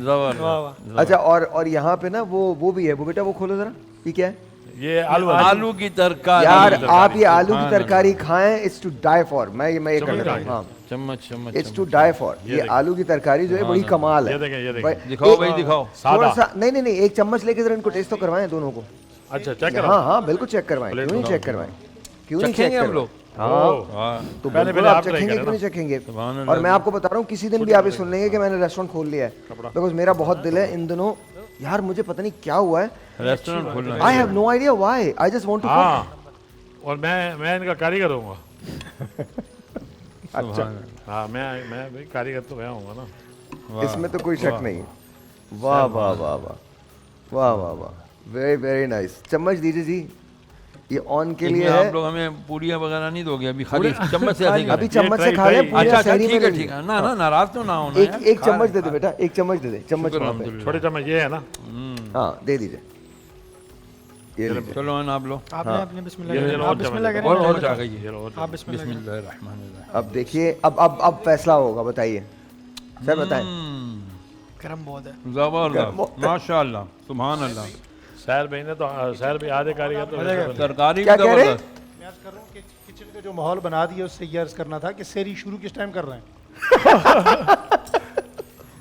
[SPEAKER 2] اچھا، اور یہاں پہ نا وہ بھی ہے. وہ بیٹا وہ کھولو ذرا، یہ کیا ہے؟
[SPEAKER 9] یہ
[SPEAKER 5] آلو کی ترکاری.
[SPEAKER 2] یار آپ یہ آلو کی ترکاری کھائیں، اٹس ٹو ڈائی فار. میں یہ کر رہا ہوں. ہاں،
[SPEAKER 5] چمچ
[SPEAKER 2] اٹس ٹو ڈائی فار. یہ آلو کی ترکاری جو ہے بڑی کمال ہے.
[SPEAKER 5] دکھاؤ بھائی دکھاؤ.
[SPEAKER 2] تھوڑا سا نہیں، ایک چمچ لے کے ذرا ان کو ٹیسٹ تو کروائیں دونوں کو.
[SPEAKER 9] اچھا، چیک کرو.
[SPEAKER 2] ہاں بالکل چیک کروائیں. کیوں نہیں چیک کروائیں؟ کیوں نہیں چیک
[SPEAKER 5] ہم لوگ؟
[SPEAKER 2] ہاں، تو بالکل آپ چکھیں گے، کیوں نہیں چکھیں گے. اور میں آپ کو بتا رہا ہوں، کسی دن بھی آپ یہ سن لیں گے کہ میں نے ریسٹورینٹ کھول لیا ہے، بیکاز میرا بہت دل ہے ان دنوں. یار مجھے پتہ نہیں کیا ہوا ہے،
[SPEAKER 5] ریسٹورینٹ کھولنا.
[SPEAKER 2] I have no idea why. I just want to cook.
[SPEAKER 9] اور میں ان کا کاریگر ہوں گا.
[SPEAKER 2] اچھا،
[SPEAKER 9] ہاں، میں کاریگر تو میں ہوں گا نا،
[SPEAKER 2] اس میں تو کوئی شک نہیں. واہ واہ واہ واہ واہ واہ واہ، ویری ویری نائس. چمچ دیجیے جی، یہ آن کے لیے ہے.
[SPEAKER 5] آپ لوگ ہمیں پوریاں وغیرہ نہیں دو گے ابھی، خالی چمچ سے.
[SPEAKER 2] ابھی چمچ سے کھا لیں.
[SPEAKER 5] اچھا ٹھیک ہے. نا ناراض تو نہ ہونا.
[SPEAKER 2] ایک چمچ دے دے بیٹا، ایک چمچ دے دے. چمچ
[SPEAKER 9] چھوٹے چمچ یہ ہے نا.
[SPEAKER 2] ہاں، دے دیجیے.
[SPEAKER 5] چلو آپ لو.
[SPEAKER 3] آپ نے بسم اللہ کریں.
[SPEAKER 5] اور جا گئی.
[SPEAKER 3] آپ بسم اللہ
[SPEAKER 5] الرحمن الرحیم.
[SPEAKER 2] اب دیکھیے، اب فیصلہ ہوگا. بتائیے سر، بتائیں.
[SPEAKER 3] گرم بہت ہے.
[SPEAKER 5] زبردست، ماشاء اللہ، سبحان اللہ.
[SPEAKER 9] سہر بھائی نے تو سہر بھائی آدھے کاریگر تو
[SPEAKER 5] ترکاری
[SPEAKER 2] کیا کہہ رہے ہیں؟
[SPEAKER 6] میں عرض کر رہا ہوں کہ کچن کا جو ماحول بنا دیا، اس سے یہ عرض کرنا تھا کہ سحری شروع کس ٹائم کر رہے ہیں؟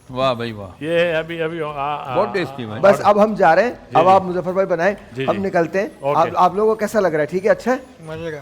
[SPEAKER 5] واہ بھائی واہ،
[SPEAKER 9] یہ ابھی
[SPEAKER 5] بہت ٹیسٹی ہے.
[SPEAKER 2] بس اب ہم جا رہے ہیں. اب آپ مظفر بھائی بنائیں، ہم نکلتے ہیں. آپ لوگوں کو کیسا لگ رہا ہے؟ ٹھیک ہے، اچھا ہے.
[SPEAKER 3] مزے کا.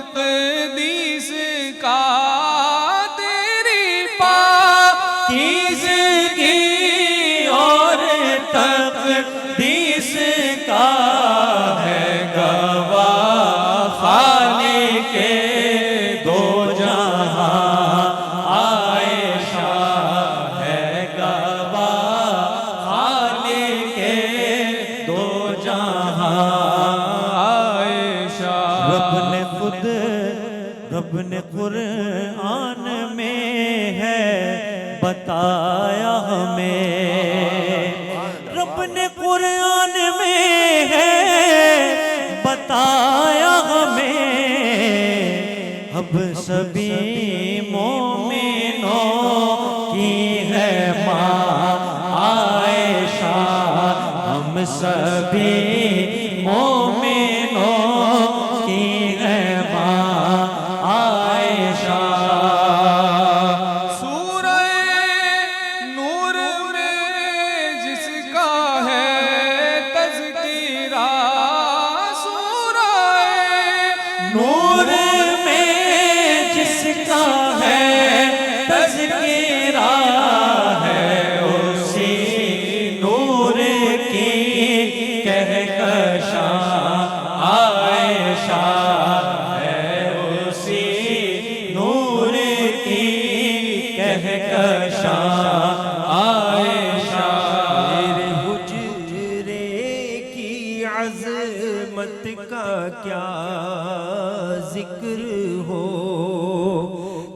[SPEAKER 10] تقدیس کا تیری پاکیزگی
[SPEAKER 4] اور تقدیس کا ہے گواہ خالق کے دو جہاں عائشہ ہے گواہ خالق کے دو جہاں عائشہ رب نے قرآن میں ہے بتایا ہمیں رب نے قرآن میں ہے بتایا ہمیں اب سبھی مومنوں کی ہے ماں عائشہ ہم سبھی مومنوں کی ہے ماں عائشہ
[SPEAKER 10] سورہ نور میں جس کا ہے تذکرہ سورہ
[SPEAKER 4] نور میں جس کا ہے تذکرہ ہے اسی نور کی کہکشاں عائشہ ہے اسی نور کی کہکشاں عائشہ میرے حجرے کی عظمت کا کیا ذکر ہو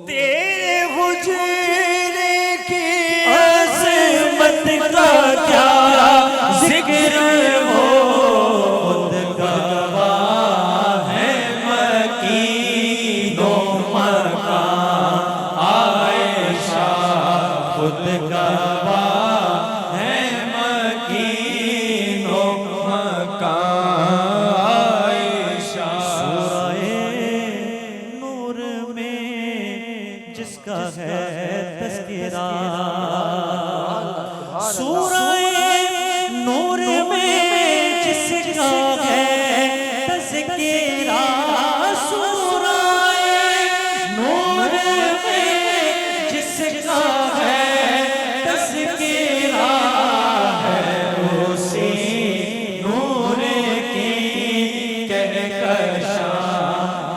[SPEAKER 4] تیرے حجرے کی عظمت کا کیا ذکر ہو خود گواہ ہے مکین و مکان عائشہ خود گواہ ہے مکین و مکان عائشہ سورہ نور میں جس کا ہے تذکرہ سورہ نور میں جس کا ہے تذکرہ سورہ نور میں جس کا ہے تذکرہ ہے اسی نور کی کہکشاں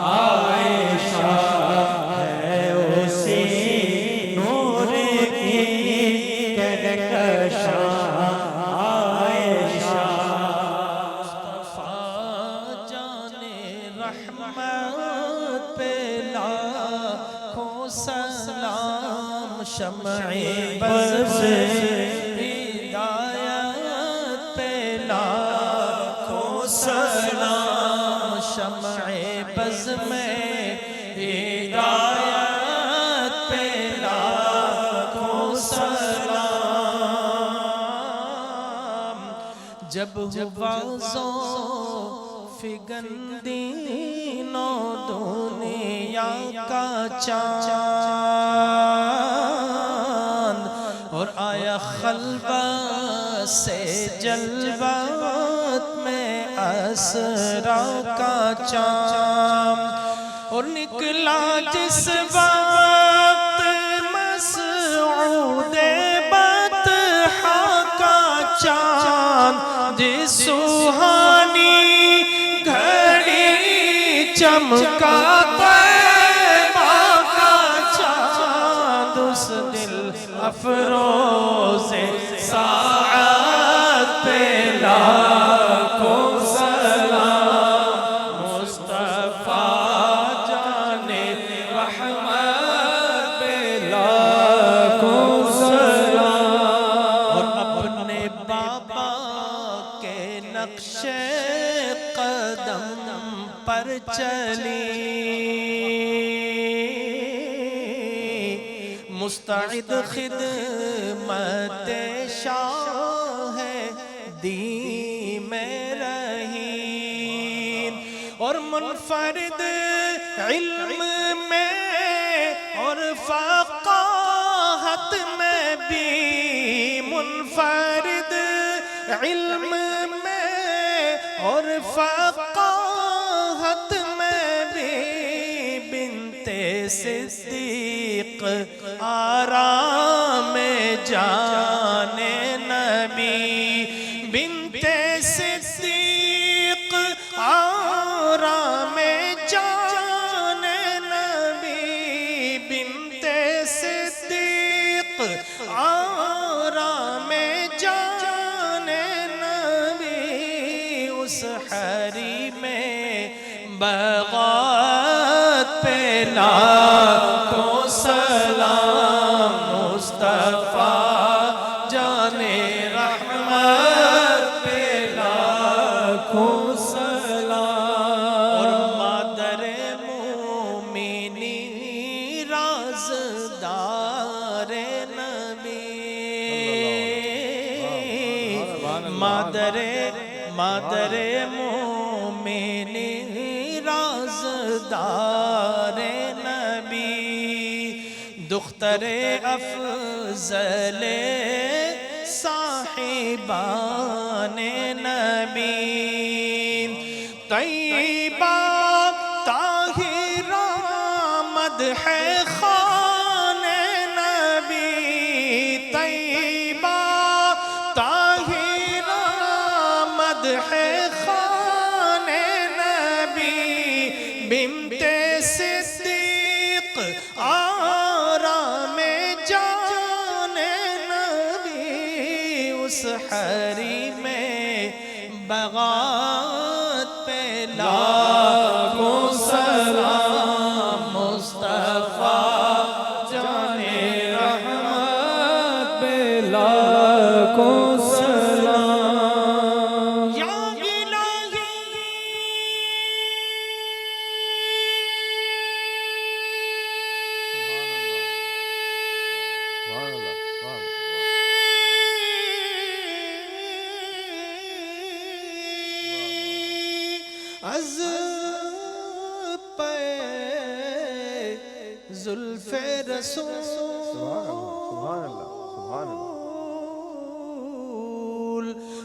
[SPEAKER 4] عائشہ ہے اسی نور کی کہکشاں عائشہ مصطفیٰ جان رحمت پہ لاکھوں سلام شمع بز ہدایت پہ لاکھوں سلام شمع بز میں ہدایت پہ لاکھوں سلام جب ہوا فگن دینوں دنیا کا چاند اور آیا خلوت سے جلوت میں اسرا کا چاند اور نکلا جس وقت مسعود بطحا کا چاند جس سوہانی گھڑی چمکا طیبہ کا چاند اس دل افروز ساعت پہ لاکھوں سلام مصطفیٰ جان رحمت پہ لاکھوں سلام اور اپنے بابا کے نقش قدم پر چلی مستعد خدمت شاہ دی میں رہی اور منفرد علم میں اور فقاہت میں بھی منفرد علم میں اور فقاہت میں بھی
[SPEAKER 8] صدیق آرام جان نبی، بنت صدیق آرام جان نبی، بنت صدیق آرام جان نبی، اس حریم بغات پہ لاکھوں سلام، مصطفیٰ جان رحمت پہ لاکھوں سلام، اور مادر مومنی رازدار نبی، مادر مومنی رازدار نبی، دختر افضل صاحبان نبی، طیبہ طاہرہ مدح خوان نبی، طیبہ طاہرہ مدح خوان نبی، بنت صدیق آرام جان نبی، اس حریم بغات پہ لاکھوں سلام، مصطفیٰ جان رحمت پہ لاکھوں سلام، یا از پہ زلف رسول،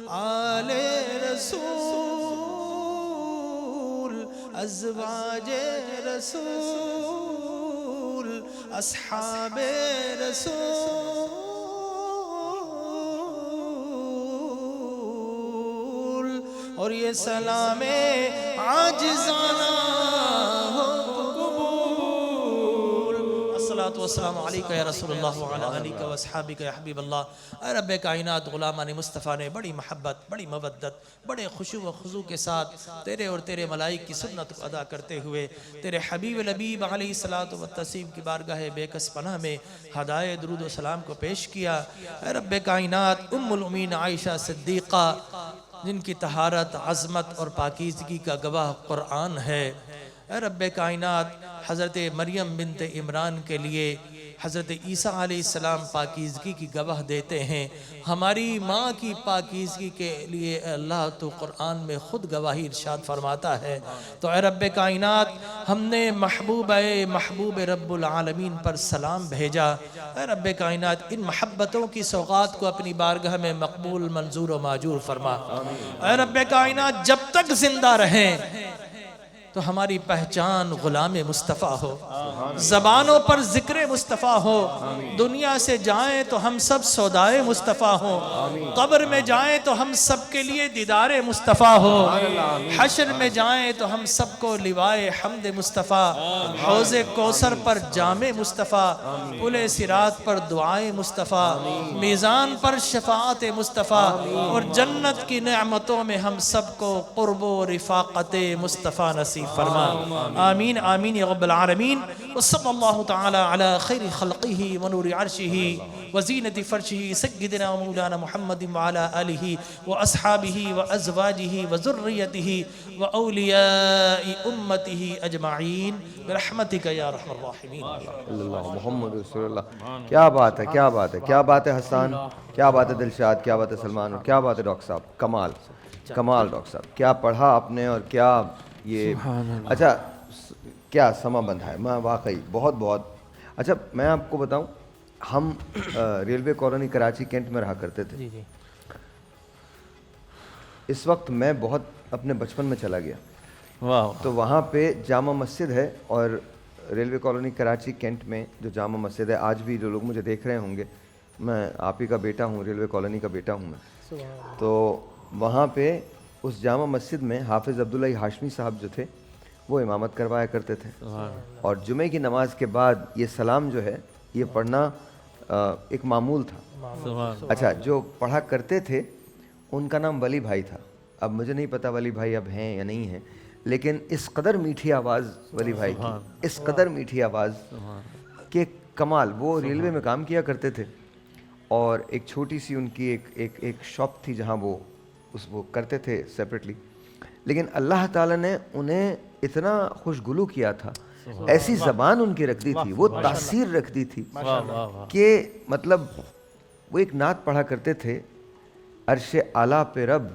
[SPEAKER 8] آل رسول، ازواج رسول، اصحاب رسول، اور یہ سلام عاجزانہ ہو قبول، الصلاۃ والسلام علیکہ یا رسول اللہ وعلی آلہ و اصحابہ یا حبیب اللہ۔ اے رب کائنات، غلامان مصطفیٰ نے بڑی محبت، بڑی مودت، بڑے خشوع و خضوع کے ساتھ تیرے اور تیرے ملائک کی سنت کو ادا کرتے ہوئے تیرے حبیب لبیب علیہ الصلاۃ والتسلیم کی بارگاہ بے کس پناہ میں ہدایت درود و سلام کو پیش کیا۔ اے رب کائنات، ام المؤمنین عائشہ صدیقہ جن کی طہارت، عظمت اور پاکیزگی کا گواہ قرآن ہے، اے رب کائنات، حضرت مریم بنت عمران کے لیے حضرت عیسیٰ علیہ السلام پاکیزگی کی گواہ دیتے ہیں، ہماری ماں کی پاکیزگی کے لیے اے اللہ تو قرآن میں خود گواہی ارشاد فرماتا ہے۔ تو اے رب کائنات، ہم نے محبوب رب العالمین پر سلام بھیجا، اے رب کائنات ان محبتوں کی سوغات کو اپنی بارگاہ میں مقبول، منظور و ماجور فرما۔ اے رب کائنات، جب تک زندہ رہیں تو ہماری پہچان غلام مصطفیٰ ہو، زبانوں پر ذکر مصطفیٰ ہو، دنیا سے جائیں تو ہم سب سودائے مصطفیٰ ہو، قبر میں جائیں تو ہم سب کے لیے دیدار مصطفیٰ ہو، حشر میں جائیں تو ہم سب کو لوائے حمد مصطفیٰ، حوض کوثر پر جام مصطفیٰ، پل صراط پر دعائے مصطفیٰ، میزان پر شفاعت مصطفیٰ، اور جنت کی نعمتوں میں ہم سب کو قرب و رفاقت مصطفیٰ نصیب فرما۔ آمین آمین یا رب العالمین۔ وصلی اللہ تعالی علی خیر خلقہ ونور عرشہ وزینت فرشہ سیدنا و مولانا محمد وعلی آلہ واصحابہ وازواجہ وذریتہ واولیاء امتہ اجمعین برحمتک یا ارحم الراحمین۔
[SPEAKER 2] اللہ محمد رسول اللہ۔ کیا بات ہے، کیا بات ہے، کیا بات ہے حسان، کیا بات ہے دلشاد، کیا بات ہے سلمان، کیا بات ہے ڈاکٹر صاحب، کمال کمال ڈاکٹر صاحب، کیا پڑھا آپ نے اور کیا یہ اچھا کیا سما بندھا ہے، میں واقعی بہت بہت اچھا۔ میں آپ کو بتاؤں، ہم ریلوے کالونی کراچی کینٹ میں رہا کرتے تھے، اس وقت میں بہت اپنے بچپن میں چلا گیا، تو وہاں پہ جامع مسجد ہے اور ریلوے کالونی کراچی کینٹ میں جو جامع مسجد ہے, آج بھی جو لوگ مجھے دیکھ رہے ہوں گے, میں آپ ہی کا بیٹا ہوں, ریلوے کالونی کا بیٹا ہوں میں. تو وہاں پہ اس جامع مسجد میں حافظ عبداللہ ہاشمی صاحب جو تھے وہ امامت کروایا کرتے تھے, اور جمعے کی نماز کے بعد یہ سلام جو ہے یہ پڑھنا ایک معمول تھا. اچھا, جو پڑھا کرتے تھے ان کا نام ولی بھائی تھا. اب مجھے نہیں پتہ ولی بھائی اب ہیں یا نہیں ہیں, لیکن اس قدر میٹھی آواز ولی بھائی کی, اس قدر میٹھی آواز کہ کمال. وہ ریلوے میں کام کیا کرتے تھے, اور ایک چھوٹی سی ان کی ایک شاپ تھی جہاں وہ کرتے تھے سیپریٹلی. لیکن اللہ تعالیٰ نے انہیں اتنا خوشگلو کیا تھا, ایسی زبان ان کی رکھ دی تھی, وہ تاثیر رکھ دی تھی کہ مطلب وہ ایک نعت پڑھا کرتے تھے, عرش اعلیٰ پہ رب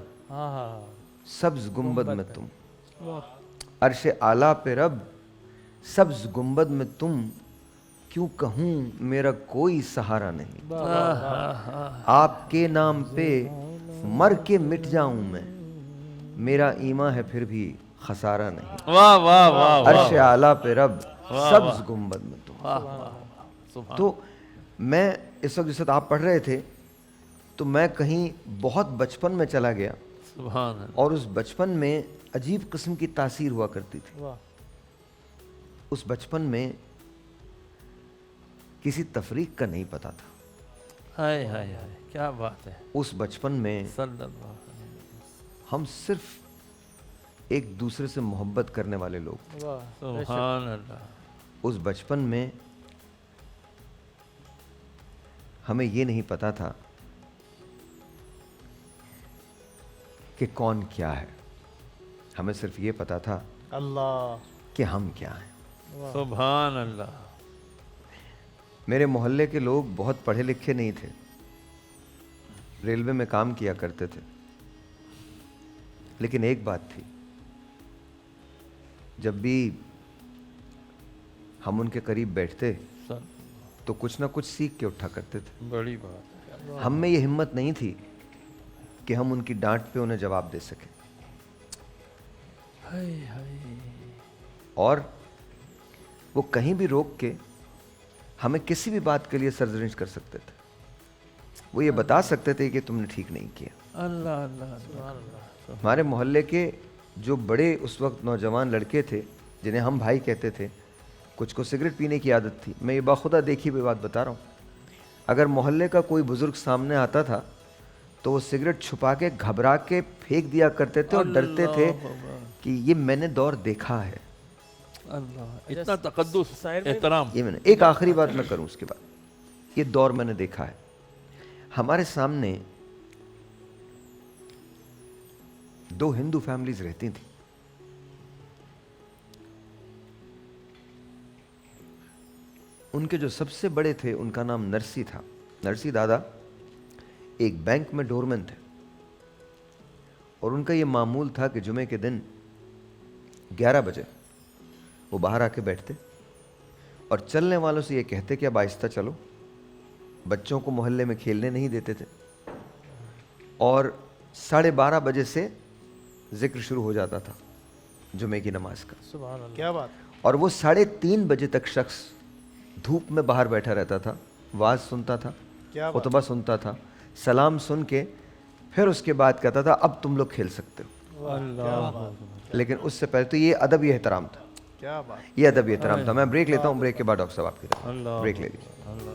[SPEAKER 2] سبز گنبد میں تم, عرش اعلیٰ پہ رب سبز گنبد میں تم, کیوں کہوں میرا کوئی سہارا نہیں, آپ کے نام پہ مر کے مٹ جاؤں میں, میرا ایمان ہے پھر بھی خسارہ نہیں.
[SPEAKER 5] واہ واہ واہ,
[SPEAKER 2] عرش اعلیٰ پہ رب سبز گنبد میں تم. تو میں اس وقت جس وقت آپ پڑھ رہے تھے تو میں کہیں بہت بچپن میں چلا گیا, اور اس بچپن میں عجیب قسم کی تاثیر ہوا کرتی تھی. اس بچپن میں کسی تفریق کا نہیں پتا تھا.
[SPEAKER 5] ہائے ہائے ہائے, کیا بات ہے.
[SPEAKER 2] اس بچپن میں ہم صرف ایک دوسرے سے محبت کرنے والے لوگ.
[SPEAKER 5] سبحان اللہ.
[SPEAKER 2] اس بچپن میں ہمیں یہ نہیں پتا تھا کہ کون کیا ہے, ہمیں صرف یہ پتا تھا
[SPEAKER 6] اللہ
[SPEAKER 2] کہ ہم کیا ہیں.
[SPEAKER 5] سبحان اللہ.
[SPEAKER 2] میرے محلے کے لوگ بہت پڑھے لکھے نہیں تھے, ریلوے میں کام کیا کرتے تھے, لیکن ایک بات تھی, جب بھی ہم ان کے قریب بیٹھتے تو کچھ نہ کچھ سیکھ کے اٹھا کرتے تھے.
[SPEAKER 5] بڑی بات ہے.
[SPEAKER 2] ہم میں یہ ہمت نہیں تھی کہ ہم ان کی ڈانٹ پہ انہیں جواب دے سکیں, اور وہ کہیں بھی روک کے ہمیں کسی بھی بات کے لیے سرزنش کر سکتے تھے. وہ یہ بتا سکتے تھے کہ تم نے ٹھیک نہیں کیا.
[SPEAKER 5] اللہ اللہ.
[SPEAKER 2] ہمارے محلے کے جو بڑے اس وقت نوجوان لڑکے تھے جنہیں ہم بھائی کہتے تھے, کچھ کو سگریٹ پینے کی عادت تھی. میں یہ باخدا دیکھی ہوئی بات بتا رہا ہوں. اگر محلے کا کوئی بزرگ سامنے آتا تھا تو وہ سگریٹ چھپا کے گھبرا کے پھینک دیا کرتے تھے, اور ڈرتے تھے کہ یہ میں نے دور دیکھا ہے.
[SPEAKER 5] اللہ, اتنا تقدس, احترام.
[SPEAKER 2] یہ میں نے ایک آخری بات میں کروں اس کے بعد, یہ دور میں نے دیکھا ہے. ہمارے سامنے 2 ہندو فیملیز رہتی تھیں. ان کے جو سب سے بڑے تھے ان کا نام نرسی تھا. نرسی دادا ایک بینک میں ڈورمین تھے, اور ان کا یہ معمول تھا کہ جمعے کے دن 11 بجے وہ باہر آ کے بیٹھتے اور چلنے والوں سے یہ کہتے کہ اب آہستہ چلو. بچوں کو محلے میں کھیلنے نہیں دیتے تھے, اور 12:30 بجے سے ذکر شروع ہو جاتا تھا جمعے کی نماز کا.
[SPEAKER 6] سبحان اللہ, کیا بات.
[SPEAKER 2] اور وہ 3:30 بجے تک شخص دھوپ میں باہر بیٹھا رہتا تھا, واز سنتا تھا, خطبہ سنتا تھا, سلام سن کے پھر اس کے بعد کہتا تھا اب تم لوگ کھیل سکتے ہو. لیکن اس سے پہلے تو یہ ادب یہ احترام تھا.
[SPEAKER 6] کیا بات.
[SPEAKER 2] یہ ادب یہ احترام تھا. میں بریک لیتا ہوں, بریک کے بعد ڈاکٹر صاحب آپ کی طرف بریک لے لیجیے.
[SPEAKER 4] جا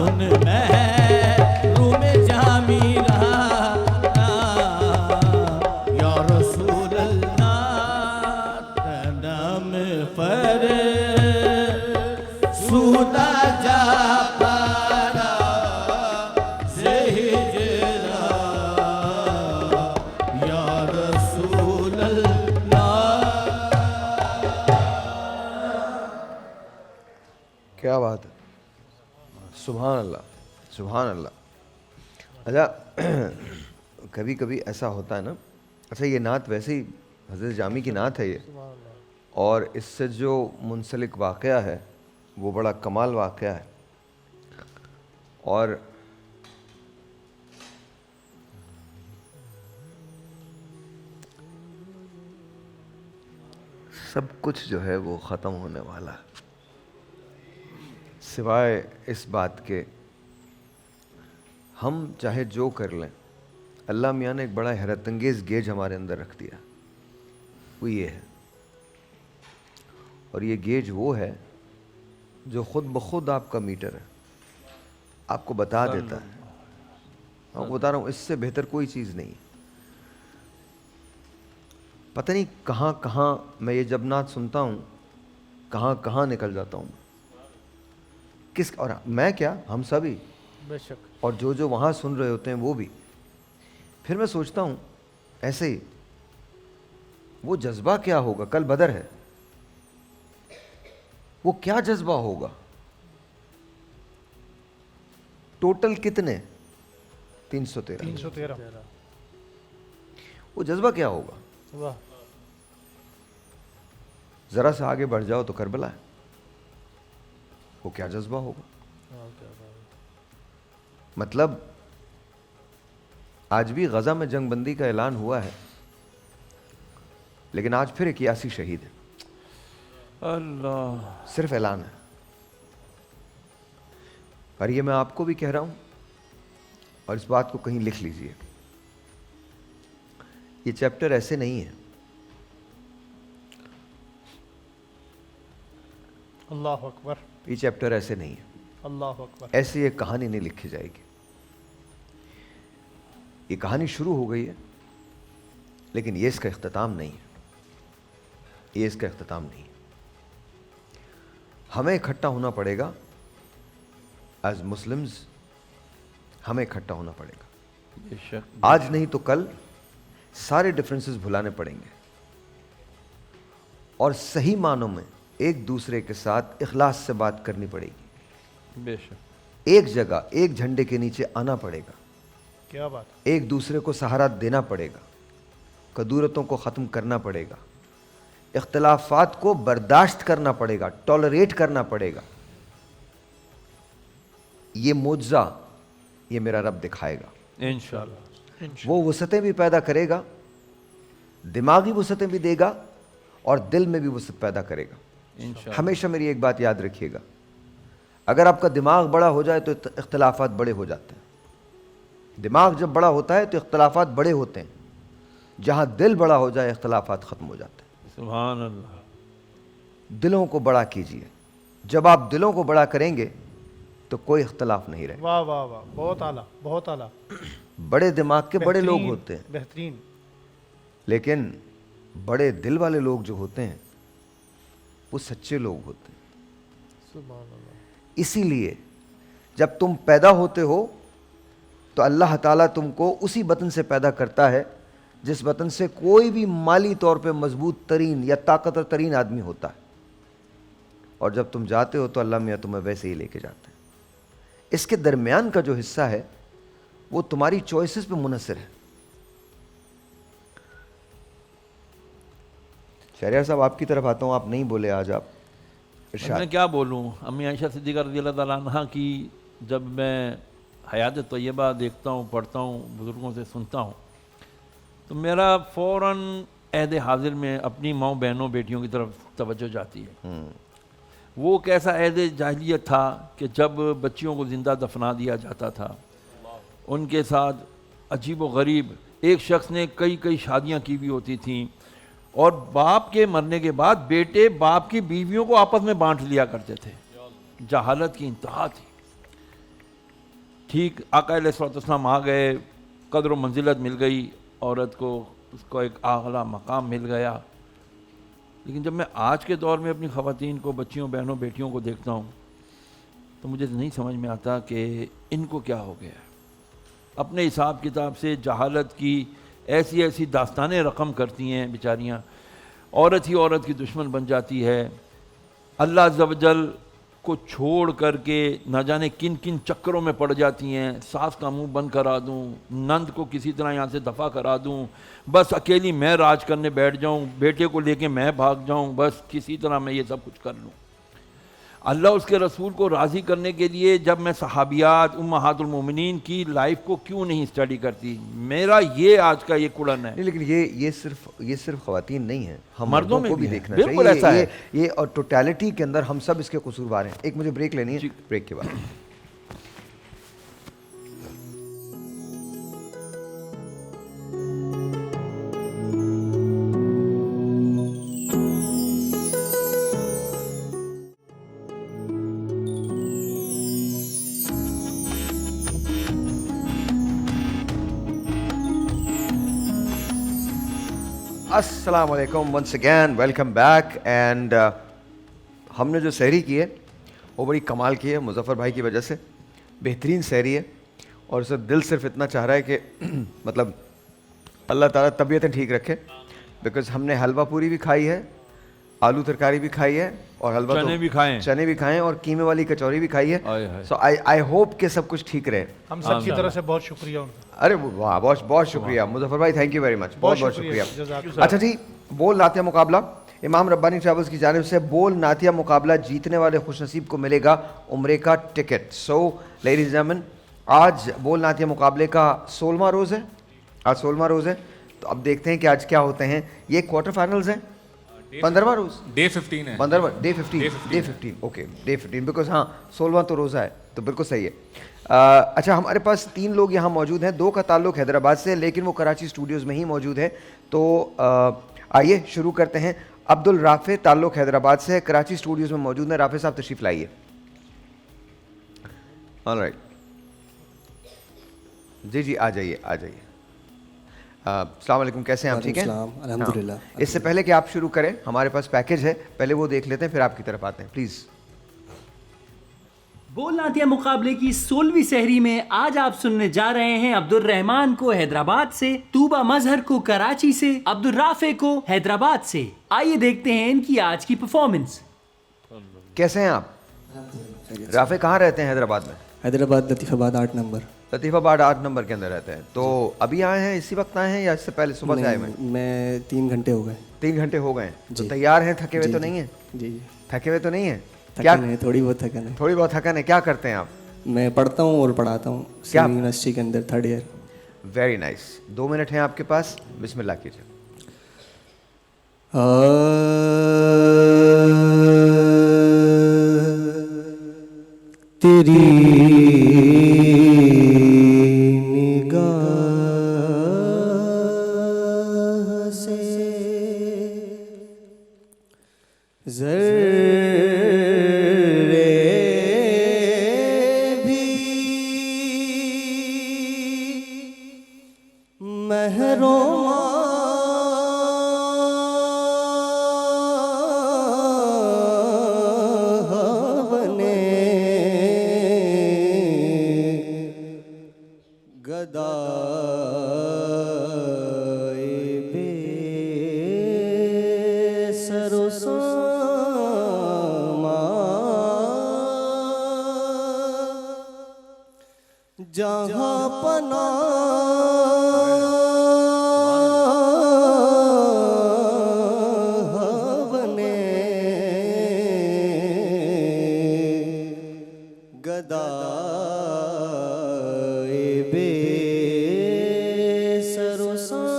[SPEAKER 4] کن محروم جامی رہا یا رسول اللہ نام پر سودا جا پارا سے ہجرا یا رسول اللہ.
[SPEAKER 2] کیا بات ہے, سبحان اللہ سبحان اللہ. اچھا کبھی کبھی ایسا ہوتا ہے نا, اچھا یہ نعت ویسے ہی حضرت جامی کی نعت ہے یہ, اور اس سے جو منسلک واقعہ ہے وہ بڑا کمال واقعہ ہے, اور سب کچھ جو ہے وہ ختم ہونے والا ہے سوائے اس بات کے ہم چاہے جو کر لیں. اللہ میاں نے ایک بڑا حیرت انگیز گیج ہمارے اندر رکھ دیا, وہ یہ ہے, اور یہ گیج وہ ہے جو خود بخود آپ کا میٹر ہے, آپ کو بتا دیتا ہے. میں بتا رہا ہوں اس سے بہتر کوئی چیز نہیں. پتہ نہیں کہاں کہاں میں یہ جب نعت سنتا ہوں کہاں کہاں نکل جاتا ہوں کس, اور میں کیا ہم سبھی,
[SPEAKER 8] بے شک,
[SPEAKER 2] اور جو وہاں سن رہے ہوتے ہیں وہ بھی. پھر میں سوچتا ہوں ایسے ہی وہ جذبہ کیا ہوگا, کل بدر ہے, وہ کیا جذبہ ہوگا, ٹوٹل کتنے 313, وہ جذبہ کیا ہوگا.
[SPEAKER 8] واہ,
[SPEAKER 2] ذرا سا آگے بڑھ جاؤ تو کربلا ہے, وہ کیا جذبہ ہوگا. مطلب آج بھی غزہ میں جنگ بندی کا اعلان ہوا ہے, لیکن آج پھر 81 شہید ہیں.
[SPEAKER 5] اللہ,
[SPEAKER 2] صرف اعلان ہے. اور یہ میں آپ کو بھی کہہ رہا ہوں, اور اس بات کو کہیں لکھ لیجئے, یہ چیپٹر ایسے نہیں ہے.
[SPEAKER 6] اللہ اکبر,
[SPEAKER 2] یہ چیپٹر ایسے نہیں ہے,
[SPEAKER 6] اللہ اکبر.
[SPEAKER 2] ایسی ایک کہانی نہیں لکھی جائے گی. یہ کہانی شروع ہو گئی ہے, لیکن یہ اس کا اختتام نہیں ہے, یہ اس کا اختتام نہیں ہے. ہمیں اکٹھا ہونا پڑے گا ایز مسلمز, ہمیں اکٹھا ہونا پڑے گا.
[SPEAKER 5] بے شک,
[SPEAKER 2] آج نہیں تو کل سارے ڈفرینسز بھلانے پڑیں گے, اور صحیح معنوں میں ایک دوسرے کے ساتھ اخلاص سے بات کرنی پڑے گی.
[SPEAKER 5] بے شک,
[SPEAKER 2] ایک جگہ ایک جھنڈے کے نیچے آنا پڑے گا.
[SPEAKER 6] کیا بات,
[SPEAKER 2] ایک دوسرے کو سہارا دینا پڑے گا, کدورتوں کو ختم کرنا پڑے گا, اختلافات کو برداشت کرنا پڑے گا, ٹالریٹ کرنا پڑے گا. یہ معجزہ یہ میرا رب دکھائے گا
[SPEAKER 5] انشاءاللہ.
[SPEAKER 2] وہ وسعتیں بھی پیدا کرے گا, دماغی وسعتیں بھی دے گا, اور دل میں بھی وسعت پیدا کرے گا. ہمیشہ میری ایک بات یاد رکھیے گا, اگر آپ کا دماغ بڑا ہو جائے تو اختلافات بڑے ہو جاتے ہیں. دماغ جب بڑا ہوتا ہے تو اختلافات بڑے ہوتے ہیں, جہاں دل بڑا ہو جائے اختلافات ختم ہو جاتے ہیں.
[SPEAKER 5] سبحان اللہ.
[SPEAKER 2] دلوں کو بڑا کیجئے, جب آپ دلوں کو بڑا کریں گے تو کوئی اختلاف نہیں رہے.
[SPEAKER 6] واہ واہ واہ, بہت اعلیٰ, بہت اعلیٰ.
[SPEAKER 2] بڑے دماغ کے بڑے لوگ ہوتے ہیں,
[SPEAKER 6] بہترین.
[SPEAKER 2] لیکن بڑے دل والے لوگ جو ہوتے ہیں وہ سچے لوگ ہوتے ہیں. اسی لیے جب تم پیدا ہوتے ہو تو اللہ تعالیٰ تم کو اسی بطن سے پیدا کرتا ہے جس بطن سے کوئی بھی مالی طور پہ مضبوط ترین یا طاقتور ترین آدمی ہوتا ہے, اور جب تم جاتے ہو تو اللہ میاں تمہیں ویسے ہی لے کے جاتے ہیں. اس کے درمیان کا جو حصہ ہے وہ تمہاری چوائسز پہ منحصر ہے. شہریار صاحب آپ کی طرف آتا ہوں, آپ نہیں بولے آج. آپ
[SPEAKER 5] میں کیا بولوں, امی عائشہ صدیقہ رضی اللہ تعالیٰ عنہ کی جب میں حیات طیبہ دیکھتا ہوں, پڑھتا ہوں, بزرگوں سے سنتا ہوں, تو میرا فوراً عہد حاضر میں اپنی ماؤں بہنوں بیٹیوں کی طرف توجہ جاتی ہے. وہ کیسا عہد جاہلیت تھا کہ جب بچیوں کو زندہ دفنا دیا جاتا تھا, ان کے ساتھ عجیب و غریب, ایک شخص نے کئی شادیاں کی بھی ہوتی تھیں, اور باپ کے مرنے کے بعد بیٹے باپ کی بیویوں کو آپس میں بانٹ لیا کرتے تھے. جہالت کی انتہا تھی. ٹھیک آقا علیہ الصلوۃ والسلام آ گئے, قدر و منزلت مل گئی عورت کو, اس کو ایک اعلیٰ مقام مل گیا. لیکن جب میں آج کے دور میں اپنی خواتین کو, بچیوں, بہنوں, بیٹیوں کو دیکھتا ہوں تو مجھے نہیں سمجھ میں آتا کہ ان کو کیا ہو گیا. اپنے حساب کتاب سے جہالت کی ایسی ایسی داستانیں رقم کرتی ہیں بیچاریاں. عورت ہی عورت کی دشمن بن جاتی ہے. اللہ عز و جل کو چھوڑ کر کے نہ جانے کن کن چکروں میں پڑ جاتی ہیں. ساس کا منہ بند کرا دوں, نند کو کسی طرح یہاں سے دفع کرا دوں, بس اکیلی میں راج کرنے بیٹھ جاؤں, بیٹے کو لے کے میں بھاگ جاؤں, بس کسی طرح میں یہ سب کچھ کر لوں. اللہ اس کے رسول کو راضی کرنے کے لیے جب میں صحابیات امہات المومنین کی لائف کو کیوں نہیں اسٹڈی کرتی, میرا یہ آج کا یہ کڑن ہے.
[SPEAKER 2] لیکن یہ صرف خواتین نہیں ہیں, ہم
[SPEAKER 5] مردوں
[SPEAKER 2] کو بھی
[SPEAKER 5] ہیں.
[SPEAKER 2] دیکھنا
[SPEAKER 5] بالکل ایسا ہے.
[SPEAKER 2] یہ اور ٹوٹیلٹی کے اندر ہم سب اس کے قصوروار ہیں. ایک مجھے بریک لینی ہے, بریک کے بعد. السلام علیکم once again, welcome back. And ہم نے جو سحری کی ہے وہ بڑی کمال کی ہے مظفر بھائی کی وجہ سے. بہترین سحری ہے اور اسے دل صرف اتنا چاہ رہا ہے کہ مطلب اللہ تعالیٰ طبیعتیں ٹھیک رکھے, بیکاز ہم نے حلوہ پوری بھی کھائی ہے, آلو ترکاری بھی کھائی ہے, اور حلوہ
[SPEAKER 5] چنے بھی کھائے
[SPEAKER 2] ہیں, اور قیمے والی کچوری بھی کھائی ہے. سو آئی ہوپ کہ سب کچھ ٹھیک رہے.
[SPEAKER 6] ہم سب کی طرف سے بہت شکریہ ان کا.
[SPEAKER 2] ارے واہ, بہت شکریہ مظفر بھائی, تھینک یو ویری مچ, بہت شکریہ. اچھا جی, بول نعتیہ مقابلہ امام ربانی ٹریولز کی جانب سے بول نعتیہ مقابلہ جیتنے والے خوش نصیب کو ملے گا عمرے کا ticket. So ladies and gentlemen, آج بول نعتیہ مقابلے کا 16واں روز ہے. آج 16واں روز ہے, تو اب دیکھتے ہیں کہ آج کیا ہوتے ہیں. یہ کوارٹر فائنلز ہیں, 15واں روز,
[SPEAKER 10] ڈے 15 ہے,
[SPEAKER 2] 15واں ڈے 15 اوکے, ڈے 15 بیکاز ہاں 16واں تو روزہ ہے, تو بالکل صحیح ہے. اچھا, ہمارے پاس 3 لوگ یہاں موجود ہیں. 2 کا تعلق حیدرآباد سے, لیکن وہ کراچی اسٹوڈیوز میں ہی موجود ہے. تو آئیے شروع کرتے ہیں. عبد الرافع تعلق حیدرآباد سے, کراچی اسٹوڈیوز میں موجود ہیں. رافع صاحب تشریف لائیے. آلرائٹ, جی آ جائیے. السلام علیکم, کیسے ہیں آپ؟ ٹھیک ہیں
[SPEAKER 11] الحمدللہ.
[SPEAKER 2] اس سے پہلے کہ آپ شروع کریں, ہمارے پاس پیکج ہے, پہلے وہ دیکھ لیتے ہیں, پھر آپ کی طرف آتے ہیں پلیز.
[SPEAKER 12] بول نعتیہ مقابلے کی 16ویں سحری میں آج آپ سننے جا رہے ہیں عبد الرحمان کو حیدرآباد سے, طوبہ مظہر کو کراچی سے, عبد الرافع کو حیدرآباد سے. آئیے دیکھتے ہیں ان کی آج کی پرفارمنس.
[SPEAKER 2] کیسے ہیں آپ؟ رافع کہاں رہتے ہیں حیدرآباد میں؟
[SPEAKER 11] حیدرآباد لطیف آباد 8 نمبر.
[SPEAKER 2] لطیف آباد 8 نمبر کے اندر رہتے ہیں. تو ابھی آئے ہیں, اسی وقت آئے ہیں یا اس سے پہلے صبح سے آئے ہیں؟
[SPEAKER 11] میں 3 گھنٹے ہو گئے.
[SPEAKER 2] 3 گھنٹے ہو گئے ہیں, تو تیار ہیں؟ تھکے ہوئے تو نہیں ہیں؟
[SPEAKER 11] جی
[SPEAKER 2] تھکے ہوئے تو نہیں ہیں؟
[SPEAKER 11] کیا تھوڑی بہت تھکن ہے.
[SPEAKER 2] تھوڑی بہت تھکن ہے. کیا کرتے ہیں آپ؟ میں
[SPEAKER 11] پڑھتا ہوں اور پڑھاتا ہوں یونیورسٹی کے اندر 3rd year.
[SPEAKER 2] Very nice. 2 minute ہیں آپ کے پاس, بسم اللہ کیجیے.
[SPEAKER 11] تیری نگاہ سے جہاں پناہ بنے گدائے بے سر و سامان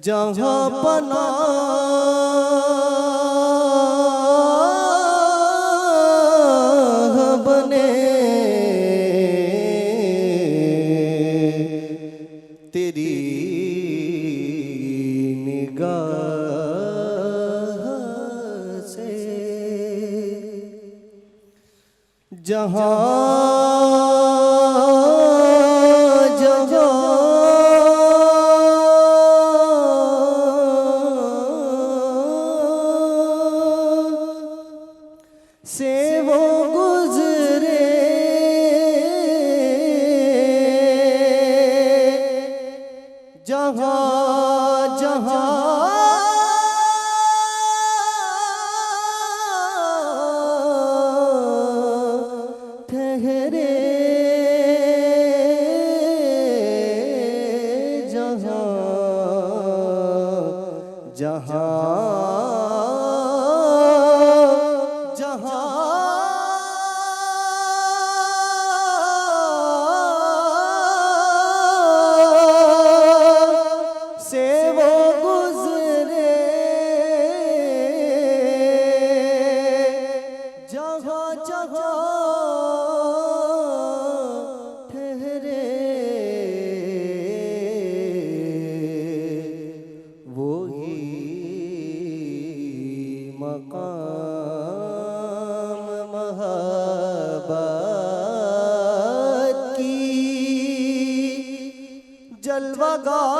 [SPEAKER 11] جہاں پناہ جہاں جہاں سے وہ گزرے جہاں جہاں ٹھہرے جہاں جہاں جلوہ گاہ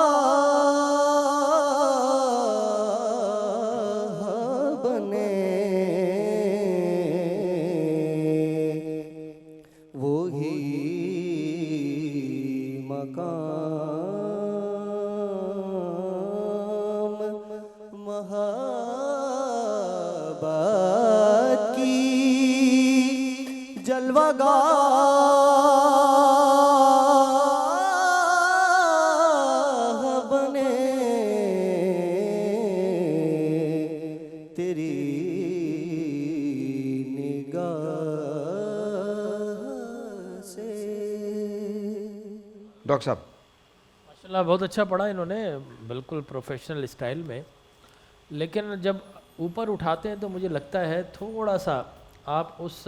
[SPEAKER 11] بنے وہی مقام محبت کی جلوہ گاہ بنے تیری نگاہ سے.
[SPEAKER 2] ڈاکٹر صاحب
[SPEAKER 8] ماشاءاللہ بہت اچھا پڑھا انہوں نے, بالکل پروفیشنل اسٹائل میں, لیکن جب اوپر اٹھاتے ہیں تو مجھے لگتا ہے تھوڑا سا آپ اس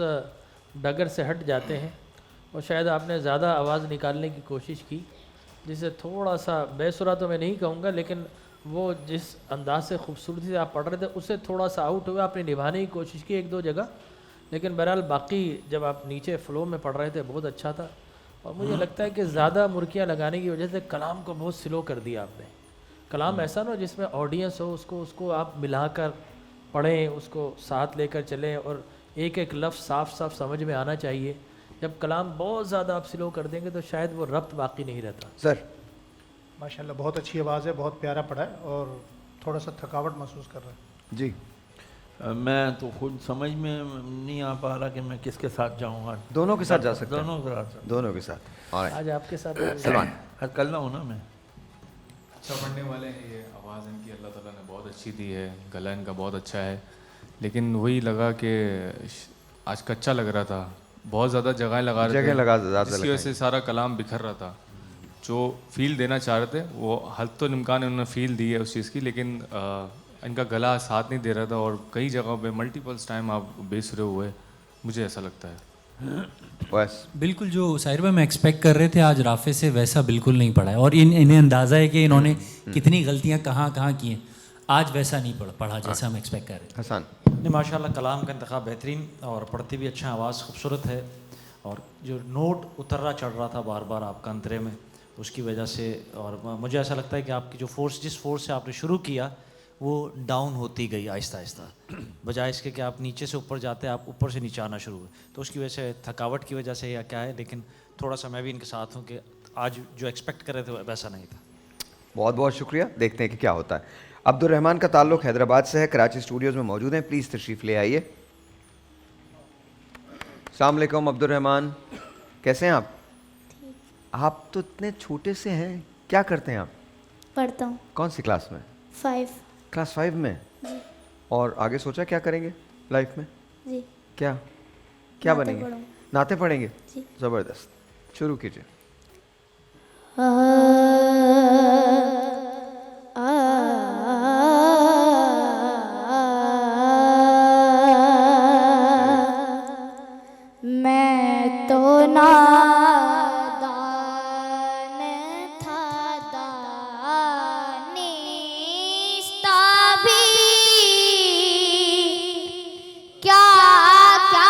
[SPEAKER 8] ڈگر سے ہٹ جاتے ہیں, اور شاید آپ نے زیادہ آواز نکالنے کی کوشش کی, جسے تھوڑا سا بے سرا تو میں نہیں کہوں گا, لیکن وہ جس انداز سے خوبصورتی سے آپ پڑھ رہے تھے اس سے تھوڑا سا آؤٹ ہوئے, آپ نے نبھانے کی کوشش کی ایک دو جگہ, لیکن بہرحال باقی جب آپ نیچے فلو میں پڑھ رہے تھے بہت اچھا تھا. اور مجھے لگتا ہے کہ زیادہ مرکیاں لگانے کی وجہ سے کلام کو بہت سلو کر دیا آپ نے. کلام ایسا نا جس میں آڈینس ہو, اس کو آپ ملا کر پڑھیں, اس کو ساتھ لے کر چلیں, اور ایک ایک لفظ صاف صاف سمجھ میں آنا چاہیے. جب کلام بہت زیادہ آپ سلو کر دیں گے تو شاید وہ ربط باقی نہیں رہتا.
[SPEAKER 2] سر
[SPEAKER 6] ماشاءاللہ بہت اچھی آواز ہے, بہت پیارا پڑھا ہے, اور تھوڑا سا تھکاوٹ محسوس کر رہا ہے.
[SPEAKER 2] جی
[SPEAKER 5] میں تو خود سمجھ میں نہیں آ پا رہا کہ میں کس کے ساتھ جاؤں گا.
[SPEAKER 2] دونوں کے ساتھ جا سکتے ہیں,
[SPEAKER 5] دونوں
[SPEAKER 2] کے ساتھ.
[SPEAKER 8] آج آپ کے ساتھ
[SPEAKER 2] سلمان
[SPEAKER 5] کل نہ ہوں نا میں.
[SPEAKER 10] اچھا پڑھنے والے ہیں, یہ آواز ان کی اللہ تعالیٰ نے بہت اچھی دی ہے, گلا ان کا بہت اچھا ہے, لیکن وہی لگا کہ آج کچا لگ رہا تھا, بہت زیادہ جگہیں لگا رہے تھے, جس کی وجہ سے سارا کلام بکھر رہا تھا. جو فیل دینا چاہ رہے تھے وہ حد تو امکان انہوں نے فیل دی ہے اس چیز کی, لیکن ان کا گلا ساتھ نہیں دے رہا تھا, اور کئی جگہوں پہ ملٹیپلس ٹائم آپ بے سرے ہوئے, مجھے ایسا لگتا ہے.
[SPEAKER 12] بالکل جو ساحر بھائی میں ایکسپیکٹ کر رہے تھے آج رافع سے ویسا بالکل نہیں پڑھا ہے, اور انہیں اندازہ ہے کہ انہوں نے کتنی غلطیاں کہاں کہاں کی ہیں, آج ویسا نہیں پڑھا جیسا ہم ایکسپیکٹ کر رہے تھے.
[SPEAKER 2] حسان
[SPEAKER 13] نہیں ماشاء اللہ کلام کا انتخاب بہترین, اور پڑھتے بھی اچھا, آواز خوبصورت ہے, اور جو نوٹ اتر رہا چڑھ رہا تھا بار بار آپ کا انترے میں, اس کی وجہ سے, اور مجھے ایسا لگتا ہے کہ آپ کی جو فورس جس فورس سے آپ نے شروع کیا وہ ڈاؤن ہوتی گئی آہستہ آہستہ, بجائے اس کے کہ آپ نیچے سے اوپر جاتے, آپ اوپر سے نیچے آنا شروع ہوئے, تو اس کی وجہ سے تھکاوٹ کی وجہ سے یا کیا ہے, لیکن تھوڑا سا میں بھی ان کے ساتھ ہوں کہ آج جو ایکسپیکٹ کر رہے تھے ویسا نہیں تھا.
[SPEAKER 2] بہت بہت شکریہ, دیکھتے ہیں کہ کیا ہوتا ہے. عبد الرحمان کا تعلق حیدرآباد سے ہے, کراچی اسٹوڈیوز میں موجود ہیں, پلیز تشریف لے آئیے. السلام علیکم عبد الرحمان, کیسے ہیں آپ؟ آپ تو اتنے چھوٹے سے ہیں, کیا کرتے ہیں آپ؟
[SPEAKER 14] پڑھتا ہوں.
[SPEAKER 2] کون سی کلاس میں؟
[SPEAKER 14] 5.
[SPEAKER 2] کلاس 5 میں؟ جی. اور آگے سوچا کیا کریں گے لائف میں؟
[SPEAKER 14] جی.
[SPEAKER 2] کیا بنیں گے؟ نعتیں پڑھیں گے؟
[SPEAKER 14] جی.
[SPEAKER 2] زبردست, شروع کیجیے.
[SPEAKER 14] میں تو نادان تھا, دانستہ بھی کیا کیا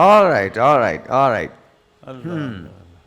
[SPEAKER 2] All right, all right, all right.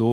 [SPEAKER 10] 2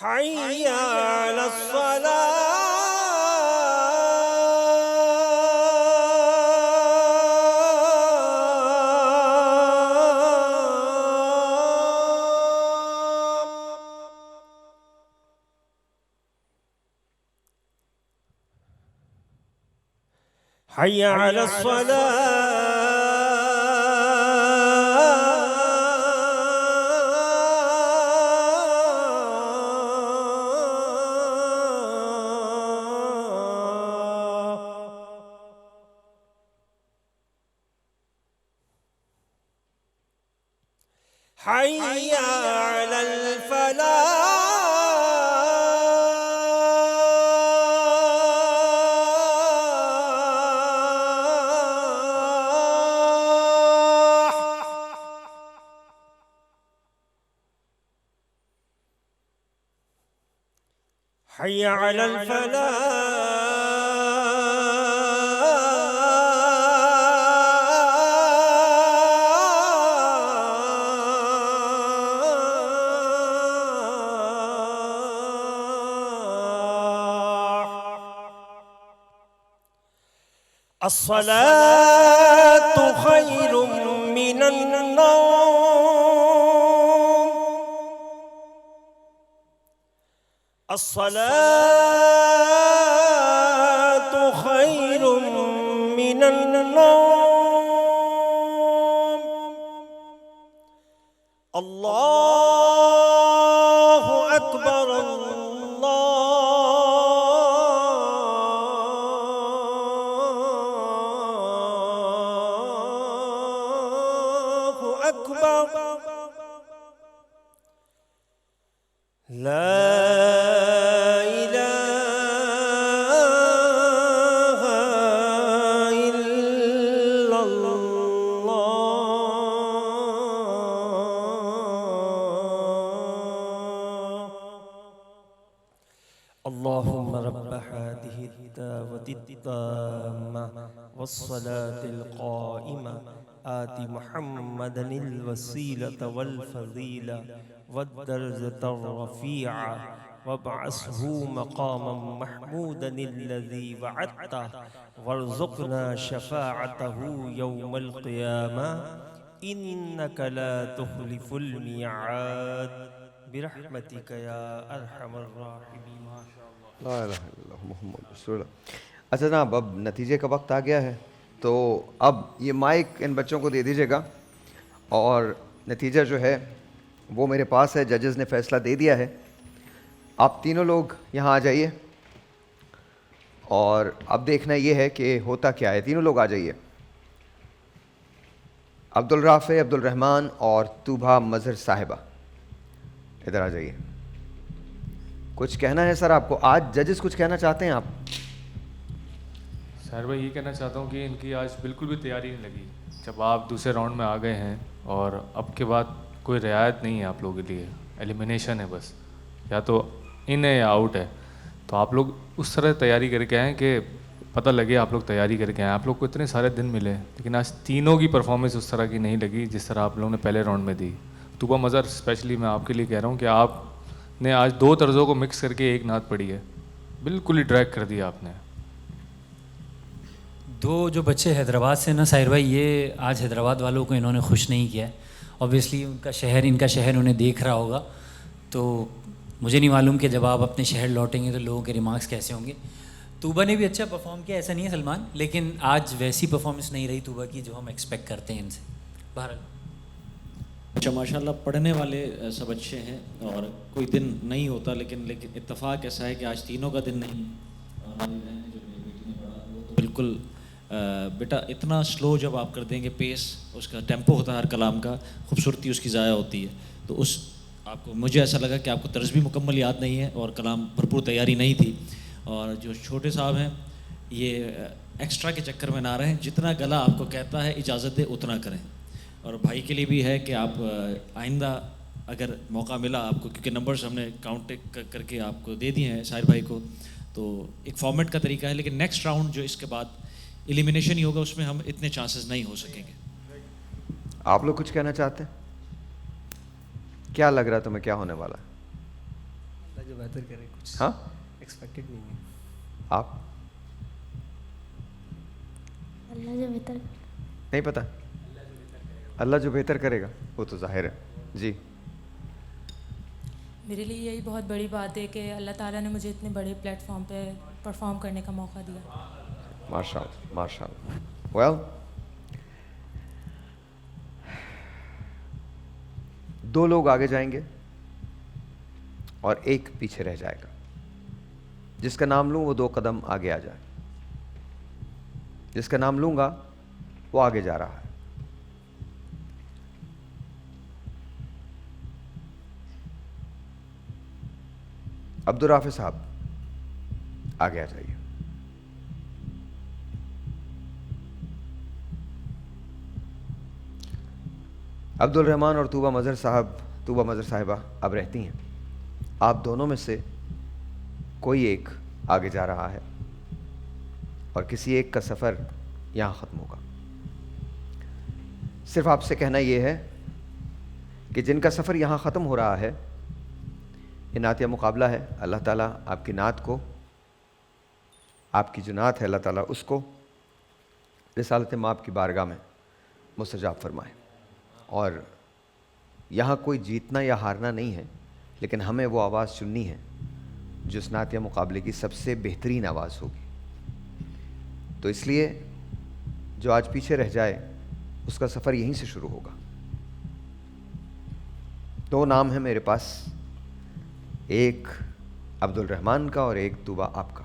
[SPEAKER 11] حي على حي على حي على حي على الصلاة خير من النوم الصلاة خير من النوم الله أكبر اللهم رب هذه الدعوة التامة والصلاة القائمة آت محمدا الوسيلة والفضيلة والدرجة الرفيعة وابعثه مقاما محمودا الذي وعدته وارزقنا شفاعته يوم القيامة إنك لا تخلف الميعاد برحمتك يا أرحم الراحمين.
[SPEAKER 2] لا الہ الا اللہ محمد رسول اللہ. اچھا جناب اب نتیجے کا وقت آ گیا ہے تو اب یہ مائک ان بچوں کو دے دیجیے گا اور نتیجہ جو ہے وہ میرے پاس ہے. ججز نے فیصلہ دے دیا ہے. آپ تینوں لوگ یہاں آ جائیے اور اب دیکھنا یہ ہے کہ ہوتا کیا ہے. تینوں لوگ آ جائیے. عبدالرافع، عبدالرحمن اور طوبہ مظہر صاحبہ ادھر آ جائیے. کچھ کہنا ہے سر آپ کو؟ آج ججز کچھ کہنا چاہتے ہیں آپ؟
[SPEAKER 10] سر میں یہ کہنا چاہتا ہوں کہ ان کی آج بالکل بھی تیاری نہیں لگی. جب آپ دوسرے راؤنڈ میں آ گئے ہیں اور اب کے بعد کوئی رعایت نہیں ہے آپ لوگوں کے لیے، ایلیمینیشن ہے بس، یا تو ان ہے یا آؤٹ ہے. تو آپ لوگ اس طرح تیاری کر کے آئیں کہ پتہ لگے آپ لوگ تیاری کر کے آئیں. آپ لوگ کو اتنے سارے دن ملے لیکن آج تینوں کی پرفارمنس اس طرح کی نہیں لگی جس طرح آپ لوگوں نے پہلے راؤنڈ میں دی. طوبہ مظہر اسپیشلی میں آپ کے لیے کہہ رہا ہوں کہ آپ نے آج دو طرزوں کو مکس کر کے ایک نعت پڑھی ہے، بالکل ہی ڈریگ کر دیا آپ نے.
[SPEAKER 15] دو جو بچے حیدرآباد سے نا ساحر بھائی، یہ آج حیدرآباد والوں کو انہوں نے خوش نہیں کیا ہے. اوبیسلی ان کا شہر انہیں دیکھ رہا ہوگا. تو مجھے نہیں معلوم کہ جب آپ اپنے شہر لوٹیں گے تو لوگوں کے ریمارکس کیسے ہوں گے. طوبہ نے بھی اچھا پرفارم کیا، ایسا نہیں ہے سلمان، لیکن آج ویسی پرفارمنس نہیں رہی طوبہ کی جو ہم ایکسپیکٹ کرتے ہیں ان سے. بہرحال
[SPEAKER 13] اچھا ماشاء اللہ پڑھنے والے سب اچھے ہیں اور کوئی دن نہیں ہوتا، لیکن اتفاق ایسا ہے کہ آج تینوں کا دن نہیں. بالکل بیٹا اتنا سلو جب آپ کر دیں گے، پیس اس کا ٹیمپو ہوتا ہے ہر کلام کا، خوبصورتی اس کی ضائع ہوتی ہے. تو اس آپ کو مجھے ایسا لگا کہ آپ کو طرز بھی مکمل یاد نہیں ہے اور کلام بھرپور تیاری نہیں تھی. اور جو چھوٹے صاحب ہیں یہ ایکسٹرا کے چکر میں نہ رہیں، جتنا گلا آپ کو کہتا ہے اجازت دے اتنا کریں. اور بھائی کے لیے بھی ہے کہ آپ آئندہ اگر موقع ملا آپ کو، کیونکہ نمبرز ہم نے کاؤنٹ کر کے آپ کو دے دیے ہیں ساحر بھائی کو، تو ایک فارمیٹ کا طریقہ ہے. لیکن نیکسٹ راؤنڈ جو اس کے بعد ایلیمینیشن ہی ہوگا، اس میں ہم اتنے چانسز نہیں ہو سکیں گے.
[SPEAKER 2] آپ لوگ کچھ کہنا چاہتے ہیں؟ کیا لگ رہا تمہیں کیا ہونے والا ہے؟
[SPEAKER 6] جو
[SPEAKER 15] بہتر کرے کچھ.
[SPEAKER 2] ہاں
[SPEAKER 15] ایکسپیکٹڈ نہیں ہے.
[SPEAKER 2] آپ
[SPEAKER 14] اللہ جو بہتر
[SPEAKER 2] نہیں پتہ؟ اللہ جو بہتر کرے گا وہ تو ظاہر ہے. جی
[SPEAKER 16] میرے لیے یہی بہت بڑی بات ہے کہ اللہ تعالیٰ نے مجھے اتنے بڑے پلیٹ فارم پہ پرفارم کرنے کا موقع دیا.
[SPEAKER 2] ماشاء اللہ ماشاء اللہ. ویل دو لوگ آگے جائیں گے اور ایک پیچھے رہ جائے گا. جس کا نام لوں وہ 2 قدم آگے آ جائے. جس کا نام لوں گا وہ آگے جا رہا ہے. عبدالرافع صاحب آگے آ جائیے. عبدالرحمن اور طوبہ مظہر صاحبہ اب رہتی ہیں. آپ دونوں میں سے کوئی ایک آگے جا رہا ہے اور کسی ایک کا سفر یہاں ختم ہوگا. صرف آپ سے کہنا یہ ہے کہ جن کا سفر یہاں ختم ہو رہا ہے یہ نعتیہ مقابلہ ہے. اللہ تعالیٰ آپ کی نعت کو، آپ کی جو نعت ہے اللہ تعالیٰ اس کو رسالت مآب کی بارگاہ میں مستجاب فرمائے. اور یہاں کوئی جیتنا یا ہارنا نہیں ہے، لیکن ہمیں وہ آواز چننی ہے جو اس نعتیہ مقابلے کی سب سے بہترین آواز ہوگی. تو اس لیے جو آج پیچھے رہ جائے اس کا سفر یہیں سے شروع ہوگا. 2 نام ہیں میرے پاس، ایک عبدالرحمن کا اور ایک طوبہ آپ کا.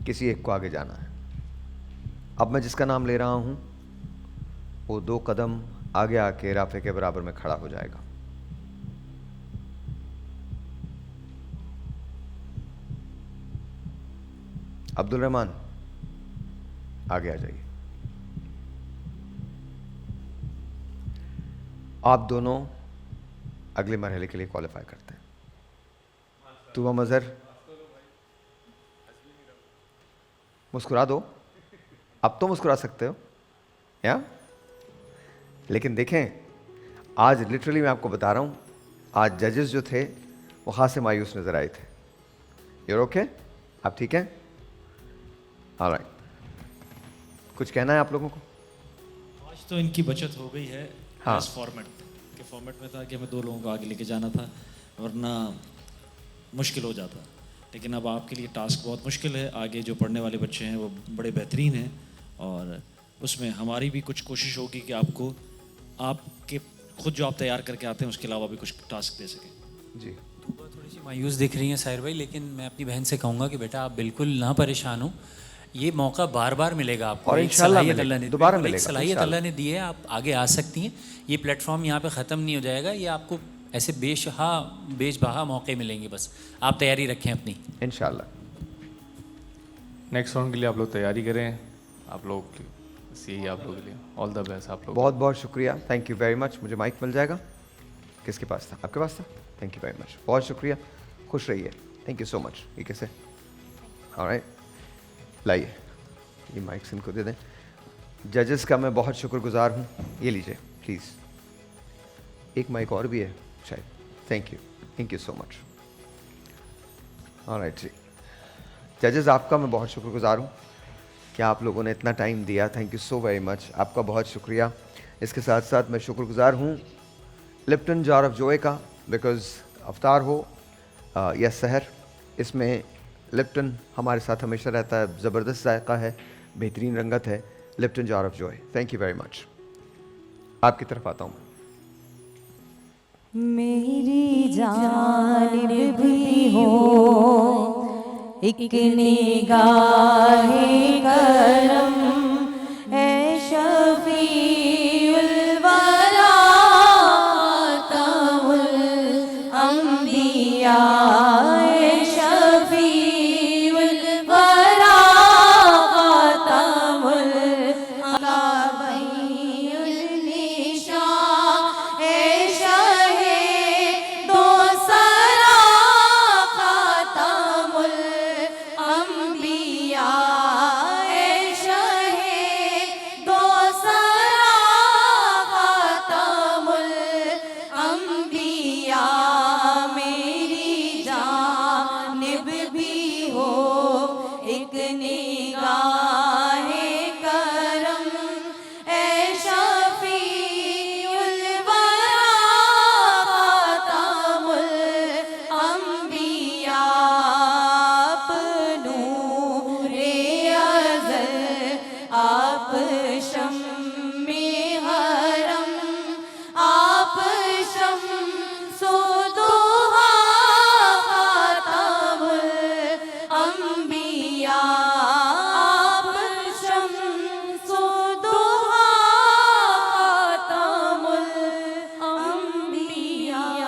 [SPEAKER 2] کسی ایک کو آگے جانا ہے. اب میں جس کا نام لے رہا ہوں وہ 2 قدم آگے آ کے رافع کے برابر میں کھڑا ہو جائے گا. عبدالرحمن آگے آ جائیے. آپ دونوں اگلے مرحلے کے لیے کوالیفائی کرتے ہیں. طوبہ مظہر مسکرا دو. اب تو مسکرا سکتے ہو یا؟ لیکن دیکھیں آج لٹرلی میں آپ کو بتا رہا ہوں، آج ججز جو تھے وہ خاص سے مایوس نظر آئے تھے. Your okay? آپ ٹھیک ہیں؟ آلرائٹ. کچھ کہنا ہے آپ لوگوں کو؟
[SPEAKER 13] آج تو ان کی بچت ہو گئی ہے.
[SPEAKER 2] ہاں
[SPEAKER 13] فارمیٹ میں تھا کہ ہمیں 2 لوگوں کو آگے لے کے جانا تھا ورنہ مشکل ہو جاتا. لیکن اب آپ کے لیے ٹاسک بہت مشکل ہے. آگے جو پڑھنے والے بچے ہیں وہ بڑے بہترین ہیں اور اس میں ہماری بھی کچھ کوشش ہوگی کہ آپ کے خود جو آپ تیار کر کے آتے ہیں اس کے علاوہ بھی کچھ ٹاسک دے سکیں.
[SPEAKER 2] جی
[SPEAKER 15] تھوڑی سی مایوس دکھ رہی ہیں ساحر بھائی، لیکن میں اپنی بہن سے کہوں گا کہ بیٹا آپ بالکل نہ پریشان ہوں. یہ موقع بار بار ملے گا آپ کو.
[SPEAKER 2] اور انشاءاللہ دوبارہ ملے گا.
[SPEAKER 15] صلاحیت اللہ نے دی ہے، آپ آگے آ سکتی ہیں. یہ پلیٹ فارم یہاں پہ ختم نہیں ہو جائے گا. یہ آپ کو ایسے بیش بہا موقع ملیں گے. بس آپ تیاری رکھیں اپنی
[SPEAKER 2] انشاءاللہ.
[SPEAKER 10] نیکسٹ راؤنڈ کے لیے آپ لوگ تیاری کریں. آپ لوگ یہی آپ لوگوں کے لیے آل دا بیسٹ. آپ لوگ
[SPEAKER 2] بہت بہت شکریہ. Thank you very much. مجھے مائک مل جائے گا؟ کس کے پاس تھا؟ آپ کے پاس تھا؟ Thank you very much. بہت شکریہ. خوش رہیے. تھینک یو سو مچ. یہ کیسے آلرائٹ لائیے یہ مائکس ان کو دے دیں. ججز کا میں بہت شکر گزار ہوں. یہ لیجیے پلیز. ایک مائک اور بھی ہے شاید. Thank you so much. Alright جی ججز آپ کا میں بہت شکر گزار ہوں کہ آپ لوگوں نے اتنا ٹائم دیا. Thank you so very much. آپ کا بہت شکریہ. اس کے ساتھ ساتھ میں شکر گزار ہوں لپٹن جار آف جوئے کا، بیکاز افطار ہو یا سحر، اس میں لپٹن ہمارے ساتھ ہمیشہ رہتا ہے. زبردست ذائقہ ہے، بہترین رنگت ہے. لپٹن جار آف جوئے. Thank you very much. آپ کی طرف آتا ہوں میں.
[SPEAKER 7] میری جانب بھی ہو ایک نگاہ کرم، اے شفیع الورا خاتم الانبیاء، اے شفیع الورا خاتم الکعبین النشاء، اے شاہ دو سرا خاتم الانبیاء، آپ شمع حرم آپ شمس و دوحا خاتم الانبیاء آپ شمس و دوحا خاتم الانبیاء.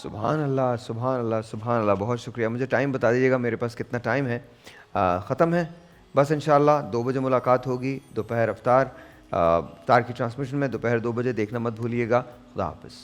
[SPEAKER 2] سبحان اللہ سبحان اللہ سبحان اللہ. بہت شکریہ. مجھے ٹائم بتا دیجیے گا میرے پاس کتنا ٹائم ہے. ختم ہے بس. انشاءاللہ 2 بجے ملاقات ہوگی. دوپہر افطار کی ٹرانسمیشن میں دوپہر 2 بجے دیکھنا مت بھولیے گا. خدا حافظ.